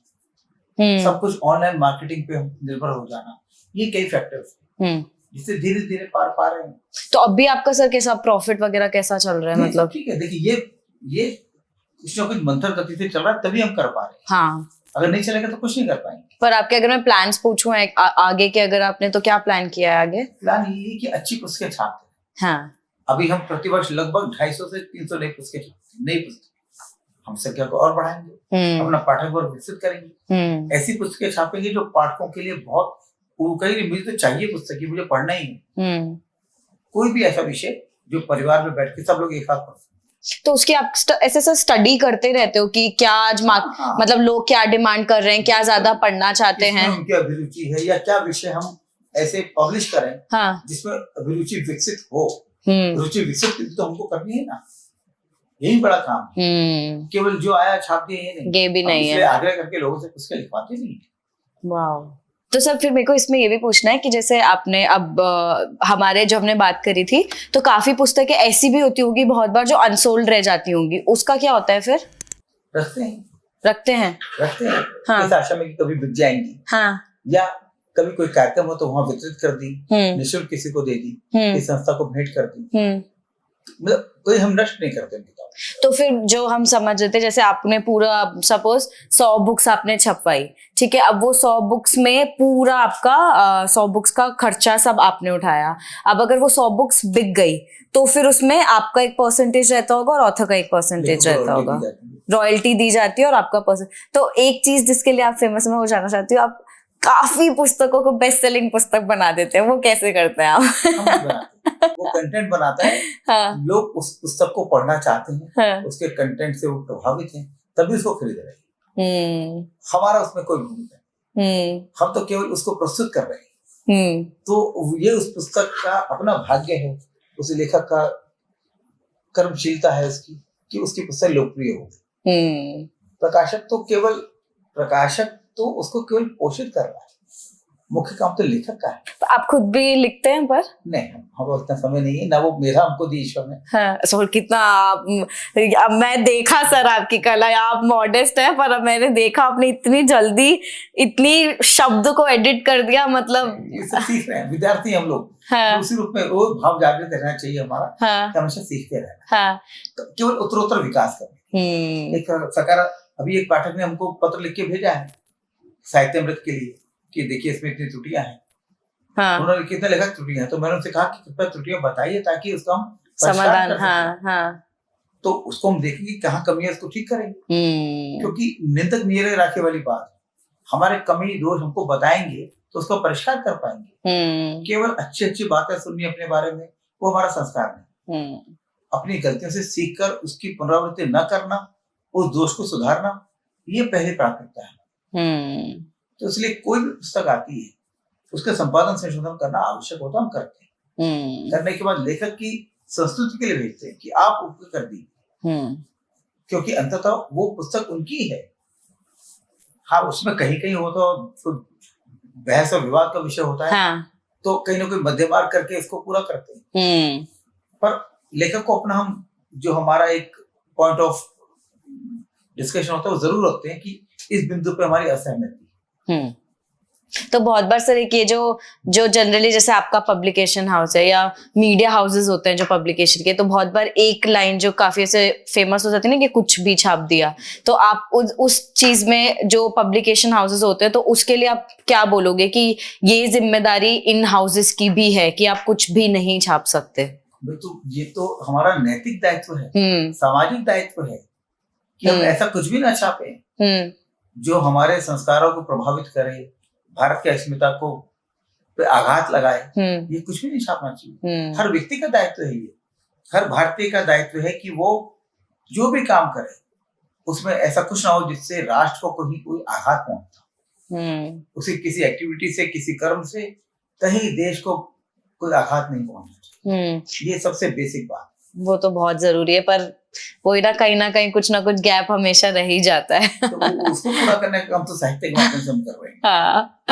सब कुछ ऑनलाइन मार्केटिंग पे निर्भर हो जाना, ये कई फैक्टर्स हैं जिससे धीरे धीरे पार पा रहे हैं। तो अभी आपका सर कैसा प्रॉफिट वगैरह कैसा चल रहा है? मतलब ठीक है, देखिए ये कुछ ना कुछ मंथर गति से चल रहा है, तभी हम कर पा रहे हैं। हाँ। अगर नहीं चलेगा तो कुछ नहीं कर पाएंगे। पर आपके अगर मैं प्लान्स पूछूं आगे के, अगर आपने, तो क्या प्लान किया है आगे? प्लान ये है कि अच्छी पुस्तकें छापते हैं। हाँ। अभी हम प्रतिवर्ष लगभग 250 से 300 नई पुस्तकें छापते हैं, नई पुस्तक। हम संख्या को और बढ़ाएंगे, अपना पाठक वर्ग विकसित करेंगे, ऐसी पुस्तकें छापेंगे जो पाठकों के लिए बहुत, वो कहीं मुझे तो चाहिए पुस्तक, मुझे पढ़ना ही है। कोई भी ऐसा विषय जो परिवार में बैठ के सब लोग एक साथ पढ़। तो उसकी आप ऐसे सर स्टडी करते रहते हो कि क्या आज मतलब लोग क्या डिमांड कर रहे हैं, क्या ज्यादा पढ़ना चाहते हैं, उनकी अभिरुचि है, या क्या विषय हम ऐसे पब्लिश करें जिसमें अभिरुचि विकसित हो। रुचि विकसित तो हमको करनी है ना, यही बड़ा काम है। केवल जो आया छाप दिया ये भी नहीं है। आग्रह करके लोगों से पुस्तकें लिखवाते नहीं। वाह। तो सर फिर मेरे को इसमें ये भी पूछना है कि जैसे आपने अब हमारे जो हमने बात करी थी, तो काफी पुस्तकें ऐसी भी होती होगी बहुत बार जो अनसोल्ड रह जाती होंगी, उसका क्या होता है फिर? रखते हैं हाँ। इस आशा में कि कभी बिक जाएंगी। हाँ। या कभी कोई कार्यक्रम हो तो वहां वितरित कर दी, निःशुल्क किसी को दे दी, किसी संस्था को भेंट कर दी, मतलब कोई हम नष्ट नहीं करते। तो फिर जो हम समझ रहे थे, जैसे आपने पूरा सपोज 100 बुक्स आपने छपवाई, ठीक है, अब वो 100 बुक्स में पूरा आपका 100 बुक्स का खर्चा सब आपने उठाया। अब अगर वो 100 बुक्स बिक गई तो फिर उसमें आपका एक परसेंटेज रहता होगा और ऑथर का एक परसेंटेज रहता होगा, रॉयल्टी दी जाती है और आपका परसेंट। तो एक चीज जिसके लिए आप फेमस, मैं वो जानना चाहती हूँ, आप काफी पुस्तकों को बेस्ट सेलिंग पुस्तक बना देते हैं, वो कैसे करते हैं आप? वो कंटेंट बनाता है। हाँ। लोग उस पुस्तक को पढ़ना चाहते हैं। हाँ। उसके कंटेंट से वो प्रभावित हैं, तभी उसको खरीद रहे हैं। हमारा उसमें कोई भूमिका नहीं, हम तो केवल उसको प्रस्तुत कर रहे हैं। तो ये उस पुस्तक का अपना भाग्य है, उस लेखक का कर्मशीलता है उसकी कि उसकी पुस्तक लोकप्रिय हो। प्रकाशक तो उसको केवल पोषित कर रहा है, मुख्य काम तो लेखक का है। तो आप खुद भी लिखते हैं? पर नहीं, हम उतना समय नहीं है ना, वो मेरा हमको दी ईश्वर ने। हाँ, सो कितना मैं देखा सर आपकी कला, आप मॉडेस्ट है, पर मैंने देखा आपने इतनी जल्दी इतनी शब्द को एडिट कर दिया, मतलब ये सब सीख रहे हैं, विद्यार्थी हम लोग। हाँ। उसी रूप में वो भाव जागृत रहना चाहिए हमारा। हाँ। हमेशा सीखते रहना। हाँ। तो केवल उत्तरोत्तर विकास करना। एक अभी एक पाठक ने हमको पत्र लिख के भेजा है साहित्य अमृत के लिए कि देखिए इसमें इतनी त्रुटियां हैं। हाँ। उन्होंने कितने लेखक त्रुटियां हैं, तो मैंने उनसे कहा कि कृपया त्रुटियां बताइए ताकि उसका हम समाधान कर सकें। हाँ। तो उसको हम देखेंगे कहाँ कमी है, उसको ठीक करेंगे। क्योंकि निंदक नीरे राखे वाली बात, हमारे कमी दोष हमको बताएंगे तो उसका परिष्कार कर पाएंगे। केवल अच्छी अच्छी बातें सुननी अपने बारे में, वो हमारा संस्कार नहीं। अपनी गलतियों से सीखकर उसकी पुनरावृत्ति न करना, उस दोष को सुधारना, ये पहली प्राथमिकता है। तो इसलिए कोई भी पुस्तक आती है उसका संपादन संशोधन करना आवश्यक होता, हम करते हैं। करने के बाद लेखक की संस्तुति के लिए भेजते हैं कि आप उपयोग कर दी, क्योंकि अंततः वो पुस्तक उनकी है। हाँ, उसमें कहीं कहीं हो तो बहस और विवाद का विषय होता है। हाँ। तो कहीं ना कोई मध्यमार्ग करके इसको पूरा करते हैं। पर लेखक को अपना हम जो हमारा एक पॉइंट ऑफ डिस्कशन होता है वो जरूर रखते हैं कि इस बिंदु पे हमारी असहमति। तो बहुत बार सर एक ये जो जनरली जैसे आपका पब्लिकेशन हाउस है या मीडिया हाउसेस होते हैं जो पब्लिकेशन के, तो बहुत बार एक लाइन जो काफी ऐसे फेमस हो जाती है ना कि कुछ भी छाप दिया, तो आप उस चीज में जो पब्लिकेशन हाउसेस होते हैं तो उसके लिए आप क्या बोलोगे कि ये जिम्मेदारी इन हाउसेस की भी है कि आप कुछ भी नहीं छाप सकते? तो ये तो हमारा नैतिक दायित्व है, सामाजिक दायित्व है कि हम ऐसा कुछ भी ना छापे जो हमारे संस्कारों को प्रभावित करे, भारत की अस्मिता को पे आघात लगाए। ये कुछ भी नहीं छापना चाहिए। हर व्यक्ति का दायित्व है, ये हर भारतीय का दायित्व है कि वो जो भी काम करे उसमें ऐसा कुछ ना हो जिससे राष्ट्र को कोई आघात पहुंचता। उसी किसी एक्टिविटी से, किसी कर्म से कहीं देश को कोई आघात नहीं पहुंचना। ये सबसे बेसिक बात। वो तो बहुत जरूरी है, पर वही ना कहीं कुछ ना कुछ गैप हमेशा रह ही जाता है। तो उसको पूरा करने का काम तो साहित्य के माध्यम से हम कर रहे हैं। हाँ।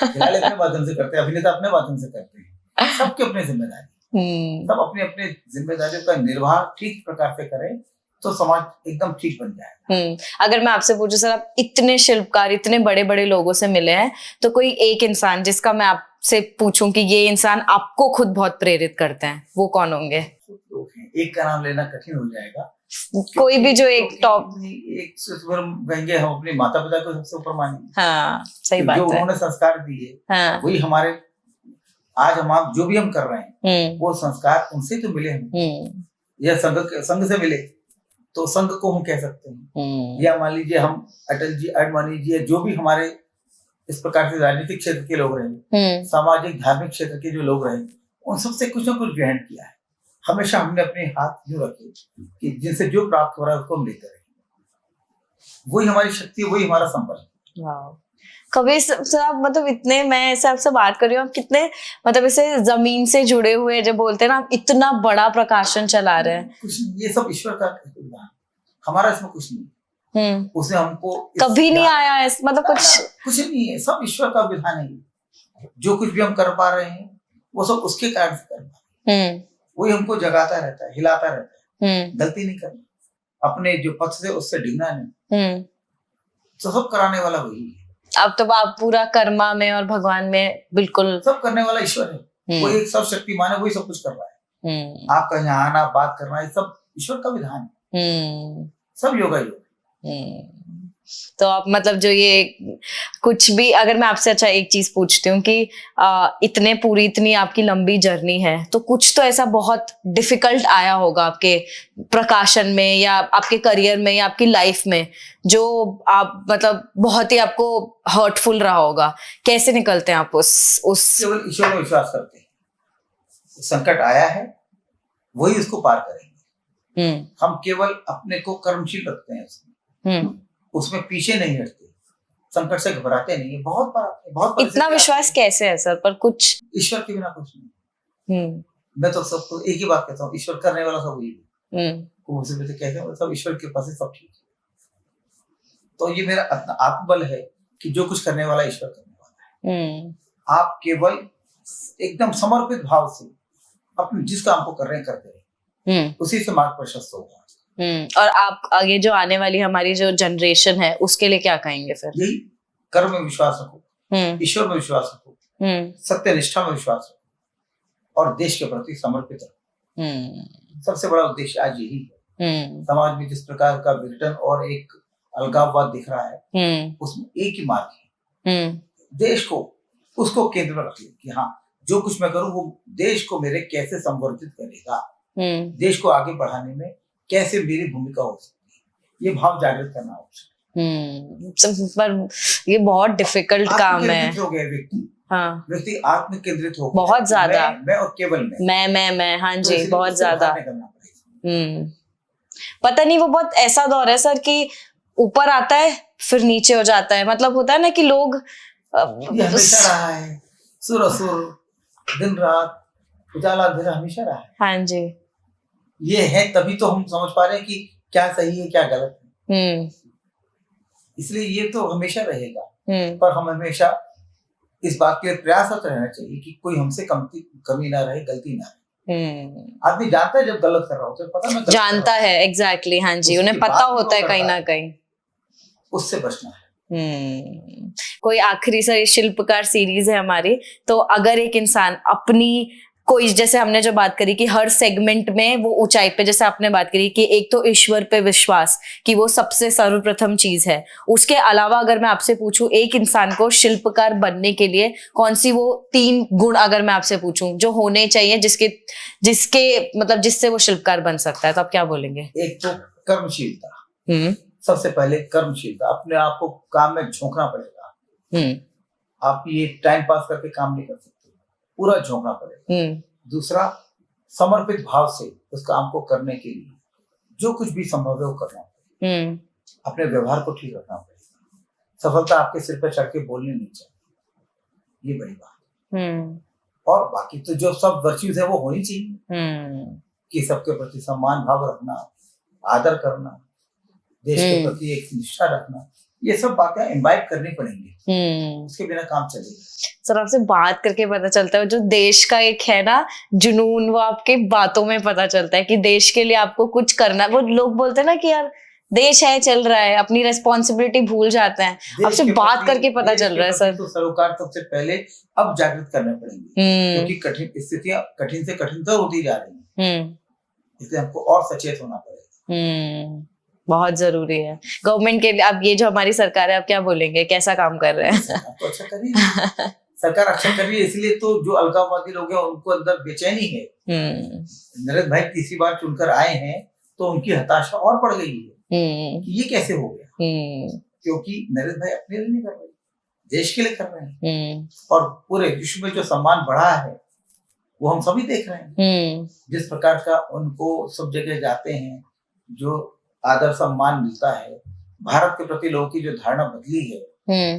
खिलाड़ी अपने माध्यम से करते हैं, अभिनेता अपने माध्यम से करते हैं, सबके अपने जिम्मेदारी। सब अपने अपने जिम्मेदारियों का निर्वाह ठीक प्रकार से करें तो समाज एकदम ठीक बन जाएगा। अगर मैं आपसे पूछूं सर, आप इतने शिल्पकार, इतने बड़े बड़े लोगों से मिले हैं, तो कोई एक इंसान जिसका मैं आपसे पूछूं कि ये इंसान आपको खुद बहुत प्रेरित करते हैं, वो कौन होंगे? एक का नाम लेना कठिन हो जाएगा, कोई भी जो एक टॉप, एक कहेंगे हम अपने माता पिता को सबसे ऊपर मानेंगे। हाँ सही बात जो है। उन्होंने संस्कार दिए, हाँ। वही हमारे आज हम जो भी हम कर रहे हैं वो संस्कार उनसे तो मिले हैं, या संघ से मिले तो संघ को हम कह सकते हैं। या मान लीजिए हम अटल जी, आडवाणी जी, जो भी हमारे इस प्रकार से राजनीतिक क्षेत्र के लोग रहे, सामाजिक धार्मिक क्षेत्र के जो लोग रहे, उन सबसे कुछ ना कुछ ग्रहण किया है। हमेशा हमने अपने हाथ यूं रखे कि जिनसे जो प्राप्त हो रहा है उसको हम लेते रहे। वही हमारी शक्ति, वही हमारा संबल है। कभी आप मतलब इतने, मैं ऐसे आपसे बात कर रही हूँ, आप कितने मतलब ऐसे जमीन से जुड़े हुए, जो बोलते हैं ना, आप इतना बड़ा प्रकाशन चला रहे हैं। कुछ ये सब ईश्वर का हमारा इसमें कुछ नहीं। उसने हमको कभी नहीं आया है मतलब कुछ नहीं है, सब ईश्वर का विधान है। जो कुछ भी हम कर पा रहे हैं वो सब उसके कारण से कर पा रहे हैं। वही हमको जगाता रहता है, हिलाता रहता है। गलती नहीं करना, अपने जो पथ से उससे डिगना नहीं। तो सब कराने वाला वही है। अब तो आप पूरा कर्मा में और भगवान में बिल्कुल, सब करने वाला ईश्वर है। वो एक सर्वशक्तिमान है, वही सब कुछ कर रहा है। आपका यहाँ आना, बात करना, ये सब ईश्वर का विधान है। सब योगा योग। तो आप मतलब जो ये कुछ भी, अगर मैं आपसे अच्छा एक चीज पूछती हूँ कि इतनी आपकी लंबी जर्नी है, तो कुछ तो ऐसा बहुत डिफिकल्ट आया होगा आपके प्रकाशन में या आपके करियर में या आपकी लाइफ में, जो आप मतलब बहुत ही आपको हर्टफुल रहा होगा। कैसे निकलते हैं आप उस केवल ईश्वर में विश्वास करते हैं। संकट आया है, वही उसको पार करेंगे। हम केवल अपने को कर्मशील रखते हैं, उसमें पीछे नहीं हटते, संकट से घबराते नहीं है। बहुत इतना विश्वास कैसे है सर? पर कुछ ईश्वर के बिना कुछ नहीं। मैं तो सबको एक ही बात कहता हूँ, ईश्वर करने वाला सब वही है। मुझसे कहते हैं सब ईश्वर के पास है, सब ठीक है। तो ये मेरा आत्मबल है कि जो कुछ करने वाला ईश्वर करने वाला है। आप केवल एकदम समर्पित भाव से अपने जिस काम को कर रहे हैं करते रहे, उसी से मार्ग प्रशस्त होगा। और आप आगे जो आने वाली हमारी जो जनरेशन है उसके लिए क्या कहेंगे फिर? यही, कर्म में विश्वास रखो, ईश्वर में विश्वास रखो, सत्यनिष्ठा में विश्वास रखो और देश के प्रति समर्पित रहो। सबसे बड़ा उद्देश्य आज यही है। समाज में जिस प्रकार का विघटन और एक अलगाववाद दिख रहा है, उसमें एक ही मार्ग है, देश को उसको केंद्र में रखिए कि हाँ, जो कुछ मैं करूं वो देश को मेरे कैसे संवर्धित करेगा, देश को आगे बढ़ाने में कैसे मेरी भूमिका हो सकती है, ये भाव जागृत करना आवश्यक। पर ये बहुत डिफिकल्ट काम है। हो गया व्यक्ति, हाँ, व्यक्ति आत्म केंद्रित हो गया, बहुत ज्यादा, मैं और केवल मैं, हाँ जी, तो बहुत ज्यादा। पता नहीं, वो बहुत ऐसा दौर है सर कि ऊपर आता है फिर नीचे हो जाता है। मतलब होता है ना कि लोग हमेशा रहा है, सुर असुर, दिन रात, उजाला अंधेरा हमेशा रहा है। हाँ जी, ये है, तभी तो हम समझ पा रहे हैं कि क्या सही है क्या गलत है। इसलिए ये तो हमेशा रहेगा, पर हम हमेशा इस बात के लिए प्रयासरत रहना चाहिए कि कोई हमसे कमी ना रहे, गलती ना रहे। आदमी जानता है जब गलत कर रहा होता है, पता मैं जानता है, एग्जैक्टली, हाँ जी, उन्हें पता होता है कहीं ना कहीं, उससे बचना है। कोई आखिरी सा शिल्पकार सीरीज है हमारी, तो अगर एक इंसान अपनी कोई, जैसे हमने जो बात करी कि हर सेगमेंट में वो ऊंचाई पे, जैसे आपने बात करी कि एक तो ईश्वर पे विश्वास कि वो सबसे सर्वप्रथम चीज है, उसके अलावा अगर मैं आपसे पूछूं एक इंसान को शिल्पकार बनने के लिए कौन सी वो 3 गुण अगर मैं आपसे पूछूं जो होने चाहिए जिसके मतलब जिससे वो शिल्पकार बन सकता है, तो आप क्या बोलेंगे? एक तो कर्मशीलता, सबसे पहले कर्मशीलता, अपने आप को काम में झोंकना पड़ेगा। आप ये टाइम पास करके काम नहीं कर सकते, पूरा झोंकना पड़ेगा। दूसरा, समर्पित भाव से उस काम को करने के लिए जो कुछ भी संभव है वो करना पड़ेगा। अपने व्यवहार को ठीक रखना पड़ेगा। सफलता आपके सिर पर चढ़ के बोलनी नहीं चाहिए, ये बड़ी बात है। और बाकी तो जो सब वर्च्यूज है वो होनी चाहिए कि सबके प्रति सम्मान भाव रखना, आदर करना, देश के प्रति एक निष्ठा रखना, ये सब बातें इम्बाइब करनी पड़ेंगी, उसके बिना काम चलेगा। सर, आपसे बात करके पता चलता है जो देश का एक है ना जुनून, वो आपके बातों में पता चलता है कि देश के लिए आपको कुछ करना। वो लोग बोलते हैं ना कि यार देश है, चल रहा है, अपनी रेस्पॉन्सिबिलिटी भूल जाते हैं। आपसे बात करके पता चल रहा है सर। तो सरोकार सबसे पहले अब जागृत करने पड़ेंगे, क्योंकि कठिन स्थितियां कठिन से कठिनतर होती जा रही हैं, इसलिए हमको और सचेत होना पड़ेगा। बहुत जरूरी है गवर्नमेंट के लिए। अब ये जो हमारी सरकार है, आप क्या बोलेंगे, कैसा काम कर रहे हैं? तो अच्छा कर रही है सरकार, अच्छा कर रही है, इसलिए तो जो अलगाववादी लोग हैं उनको अंदर बेचैनी है। नरेंद्र भाई तीसरी बार चुनकर आए हैं तो उनकी हताशा और बढ़ गई है कि ये कैसे हो गया, क्योंकि नरेंद्र भाई अपने लिए नहीं कर रहे, देश के लिए कर रहे हैं। और पूरे विश्व में जो सम्मान बढ़ा है वो हम सभी देख रहे हैं। जिस प्रकार का उनको सब जगह जाते हैं, जो आदर सम्मान मिलता है, भारत के प्रति लोगों की जो धारणा बदली है,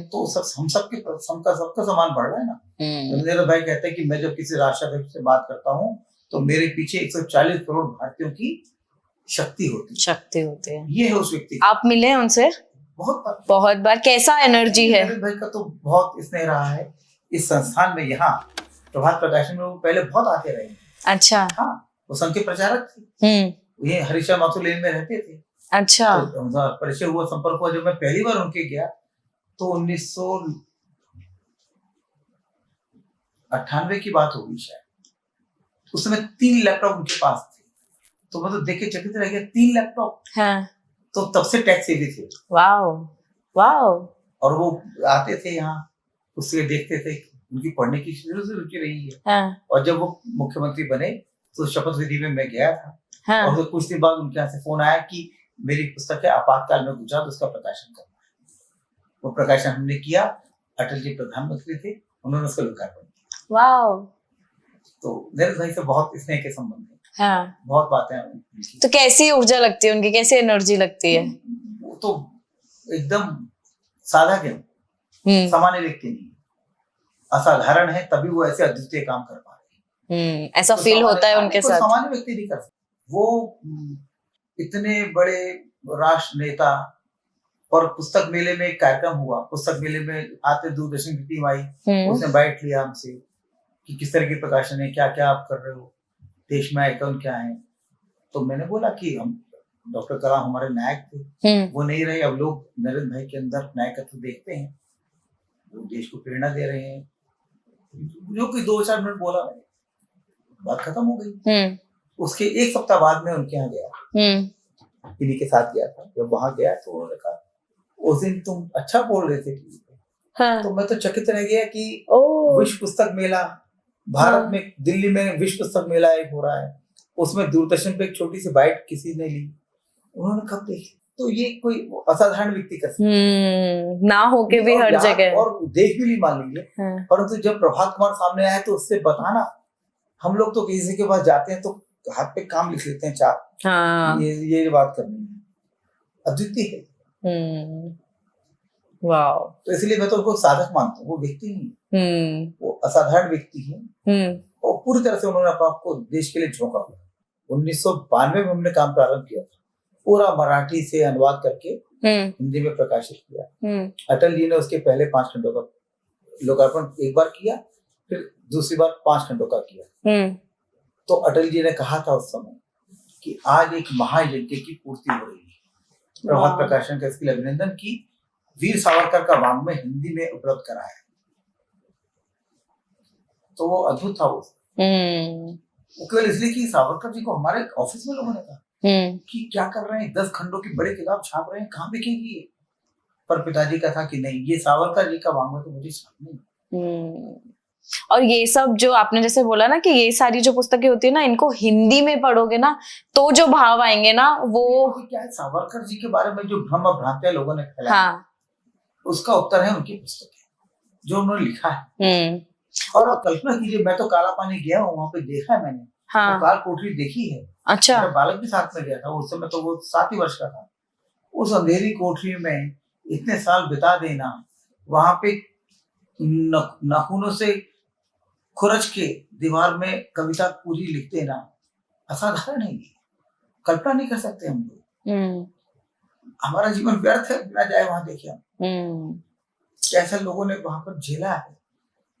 तो सब हम सबका सम्मान बढ़ रहा है ना। तो नरेंद्र भाई कहते हैं कि मैं जब किसी राष्ट्राध्यक्ष से बात करता हूँ तो मेरे पीछे 140 करोड़ भारतीयों की शक्ति होती है। ये है उस व्यक्ति। आप मिले हैं उनसे? बहुत बार। कैसा एनर्जी है? नरेंद्र भाई का तो बहुत स्नेह रहा है इस संस्थान में। यहाँ प्रभात प्रकाशन में वो पहले बहुत आते रहे हैं। अच्छा। हाँ, वो संघ के प्रचारक थे। ये हरीशा माथुर लेन में रहते थे। अच्छा। तो परिचय हुआ, संपर्क हुआ। जब मैं पहली बार उनके गया तो 1998 की बात होगी शायद। उस समय 3 लैपटॉप उनके पास थे, तो मतलब देख के चकित रह गया, 3 लैपटॉप। हाँ। तो तब से टैक्स सेवी थे। वाओ। और वो आते थे यहाँ, उससे देखते थे, उनकी पढ़ने की शुरू से रुचि रही है। हाँ। और जब वो मुख्यमंत्री बने तो शपथ विधि में मैं गया था। हाँ। और कुछ दिन बाद उनके यहाँ से फोन आया कि मेरी पुस्तक है आपातकाल में गुजरात, उसका प्रकाशन करना है। वो प्रकाशन हमने किया। अटल जी प्रधानमंत्री थे, उन्होंने उसका लोकार्पण किया। वाओ। तो नरेंद्र भाई से बहुत स्नेह के संबंध है। हाँ। बहुत बातें। तो कैसी ऊर्जा लगती है उनकी, कैसी एनर्जी लगती है? वो तो एकदम सादा क्यों, सामान्य व्यक्ति नहीं, असाधारण है, तभी वो ऐसे अद्वितीय काम कर पा रहे हैं। ऐसा तो फील होता है उनके साथ। सामान्य व्यक्ति नहीं कर सकता। वो इतने बड़े राष्ट्र नेता, और पुस्तक मेले में एक कार्यक्रम हुआ, पुस्तक मेले में आते दूरदर्शन की टीम आई, उसने बैठ लिया हमसे कि किस तरह के प्रकाशन है, क्या क्या आप कर रहे हो, देश में आइकॉन क्या है। तो मैंने बोला कि हम डॉक्टर कलाम हमारे नायक थे, वो नहीं रहे, अब लोग नरेंद्र भाई के अंदर नायकत्व देखते हैं, वो देश को प्रेरणा दे रहे हैं। जो कि 2-4 मिनट बोला, बात खत्म हो गई। उसके 1 सप्ताह बाद में उनके यहाँ गया, इन्हीं के साथ गया था। जब वहां गया तो उन्होंने कहा उस दिन तुम अच्छा बोल रहे थे। हाँ। तो मैं तो चकित रह गया कि विश्व पुस्तक मेला भारत में, दिल्ली में विश्व पुस्तक मेला एक हो रहा है, उसमें दूरदर्शन पे एक छोटी सी बाइट किसी ने ली, उन्होंने कब देखी। तो ये कोई असाधारण व्यक्ति कर सकता ना हो के भी हर जगह, और देख भी नहीं मान लीजिए। परंतु जब प्रभात कुमार सामने आए तो उससे बताना, हम लोग तो किसी के पास जाते हैं तो हाथ पे काम लिख लेते हैं 4। हाँ। ये बात करनी है, अद्वितीय है। वाओ। तो इसलिए मैं तो उनको साधक मानता हूँ, वो व्यक्ति नहीं, वो असाधारण व्यक्ति है। और पूरी तरह से उन्होंने आपको देश के लिए झोंका हुआ। 1992 में हमने काम प्रारंभ किया था, पूरा मराठी से अनुवाद करके हिंदी में प्रकाशित किया। अटल जी ने उसके पहले 5 खंडों का लोकार्पण एक बार किया, फिर दूसरी बार 5 खंडों का किया। तो अटल जी ने कहा था उस समय कि आज एक महायज्ञ की पूर्ति हो रही है। प्रभात प्रकाशन का इसके लिए अभिनंदन की वीर सावरकर का वाङ्मय हिंदी में उपलब्ध कराया। तो वो अद्भुत था। वो केवल इसलिए कि सावरकर जी को हमारे ऑफिस में लोगों ने कहा कि क्या कर रहे हैं, 10 खंडों की बड़ी किताब छाप रहे हैं, कहाँ बिकेगी ये। पर पिताजी का था कि नहीं, ये सावरकर जी का वाङ्मय तो मुझे छापना। और ये सब जो आपने जैसे बोला ना कि ये सारी जो पुस्तकें होती है ना, इनको हिंदी में पढ़ोगे ना तो जो भाव आएंगे ना, वो क्या है, सावरकर जी के बारे में जो भ्रम भ्रांतियां लोगों ने फैलाई, हाँ, उसका उत्तर है उनकी पुस्तकें जो उन्होंने लिखा है। और कल्पना कीजिए, मैं तो काला पानी गया हूँ, वहां पे देखा है मैंने। हाँ। वो काल कोठरी देखी है। अच्छा। मेरा बालक भी साथ में गया था, उस समय तो वो 7 ही वर्ष का था। उस अंधेरी कोठरी में इतने साल बिता देना, वहां पे नाखूनों से खुरच के दीवार में कविता पूरी लिख देना, असाधारण है। कल्पना नहीं कर सकते हम लोग। हमारा जीवन व्यर्थ है बिना जाए वहां देखे हम। कैसे लोगों ने वहां पर झेला है,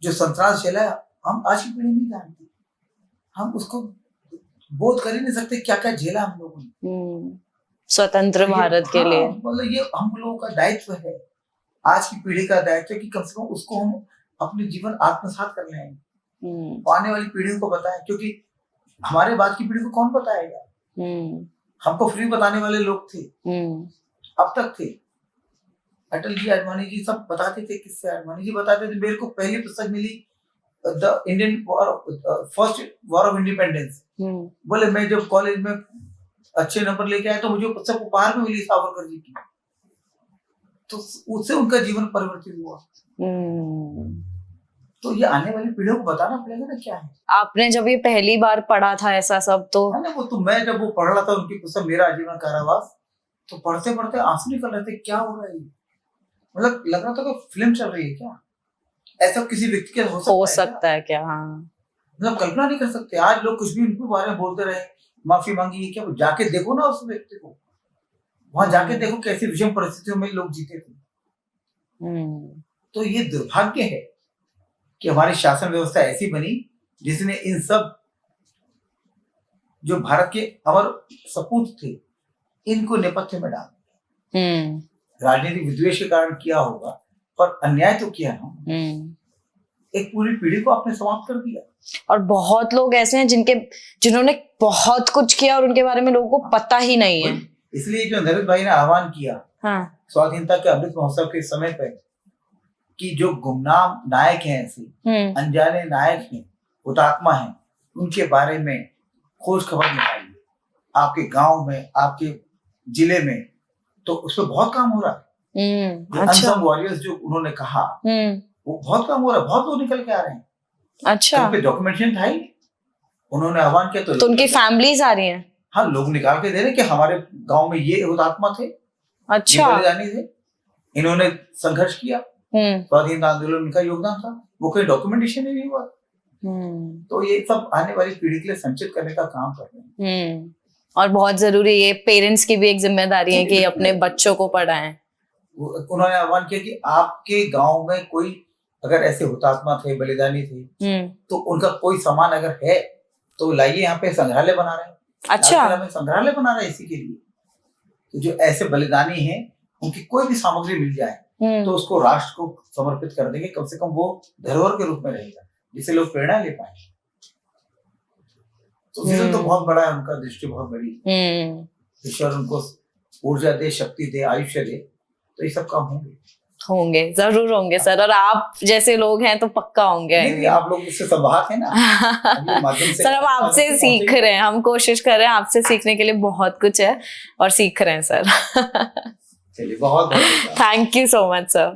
जो संतरास झेला है, हम आज की पीढ़ी नहीं जानती। हम उसको बोध कर ही नहीं सकते क्या क्या झेला हम लोगों ने स्वतंत्र भारत के लिए। मतलब ये हम लोगों का दायित्व है, आज की पीढ़ी का दायित्व है कि कम से कम उसको हम अपने जीवन आत्मसात कर लें, आने वाली पीढ़ियों को बताएं, क्योंकि हमारे बाद की पीढ़ी को कौन बताएगा। हमको फ्री बताने वाले लोग थे, अब तक थे। अटल जी, आडवाणी जी सब बताते थे किससे। आडवाणी जी बताते थे, मेरे को पहली पुस्तक मिली the Indian first war of independence. बोले मैं जब कॉलेज में अच्छे नंबर लेके आया तो मुझे पुस्तक उपहार में मिली सावरकर जी की, तो उससे उनका जीवन परिवर्तित हुआ। तो ये आने वाली पीढ़ियों को बताना पड़ेगा ना क्या है। आपने जब ये पहली बार पढ़ा था ऐसा सब, तो वो तो मैं जब वो पढ़ रहा था उनकी पुस्तक मेरा आजीवन कारावास, तो पढ़ते पढ़ते आंसू निकल रहे थे, क्या हो रहा है, मतलब लग रहा था कि फिल्म चल रही है क्या, ऐसा किसी व्यक्ति के हो सकता है क्या? हाँ, मतलब कल्पना नहीं कर सकते। आज लोग कुछ भी उनके बारे में बोलते रहे, माफी मांगी है क्या, जाके देखो ना उस व्यक्ति को, वहां जाके देखो कैसी विषम परिस्थितियों में लोग जीते थे। तो ये दुर्भाग्य है कि हमारी शासन व्यवस्था ऐसी बनी जिसने इन सब जो भारत के अमर सपूत थे इनको नेपथ्य में डाल दिया। राजनीतिक विद्वेष के कारण किया होगा, पर अन्याय तो किया ना। एक पूरी पीढ़ी को आपने समाप्त कर दिया। और बहुत लोग ऐसे हैं जिन्होंने बहुत कुछ किया और उनके बारे में लोगों को पता ही नहीं है। इसलिए जो नरेंद्र भाई ने आह्वान किया स्वाधीनता के अमृत महोत्सव के समय पर, कि जो गुमनाम नायक हैं, ऐसे अनजाने नायक हैं, हुतात्मा हैं, उनके बारे में खोज खबर निकालिए आपके गांव में, आपके जिले में, तो उस पर बहुत काम हो रहा है। अनसंग वॉरियर्स जो उन्होंने कहा, वो बहुत काम हो रहा है, बहुत लोग निकल के आ रहे हैं। अच्छा, डॉक्यूमेंटेशन था ही, उन्होंने आह्वान किया तो उनकी फैमिलीज आ रही हैं। हाँ, लोग निकाल के दे रहे कि हमारे गांव में ये हुतात्मा थे, अच्छा, बलिदानी थे, इन्होंने संघर्ष किया, स्वाधीनता आंदोलन में का योगदान था, वो कोई डॉक्यूमेंटेशन ही नहीं हुआ। तो ये सब आने वाली पीढ़ी के लिए संचित करने का काम कर रहे हैं। और बहुत जरूरी, ये पेरेंट्स की भी एक जिम्मेदारी है कि अपने बच्चों को पढ़ाएं। उन्होंने आह्वान किया कि आपके गांव में कोई अगर ऐसे हुतात्मा थे, बलिदानी थे, तो उनका कोई सामान अगर है तो लाइए, यहाँ पे संग्रहालय बना रहे हैं। अच्छा, संग्रहालय बना रहे हैं इसी के लिए, तो जो ऐसे बलिदानी हैं उनकी कोई भी सामग्री मिल जाए तो उसको राष्ट्र को समर्पित कर देंगे, कम से कम वो धरोहर के रूप में रहेगा जिससे लोग प्रेरणा ले पाए। तो विजन तो बहुत बड़ा है उनका, दृष्टि बहुत बड़ी। ईश्वर उनको ऊर्जा दे, शक्ति दे, आयुष्य दे, तो ये सब काम होंगे, जरूर होंगे सर। और आप जैसे लोग हैं तो पक्का होंगे। नहीं, आप लोग इससे संवाहक हैं ना माध्यम से। सर, हम आपसे सीख रहे हैं, हम कोशिश कर रहे हैं, आपसे सीखने के लिए बहुत कुछ है और सीख रहे हैं सर। चलिए, बहुत thank you so much sir.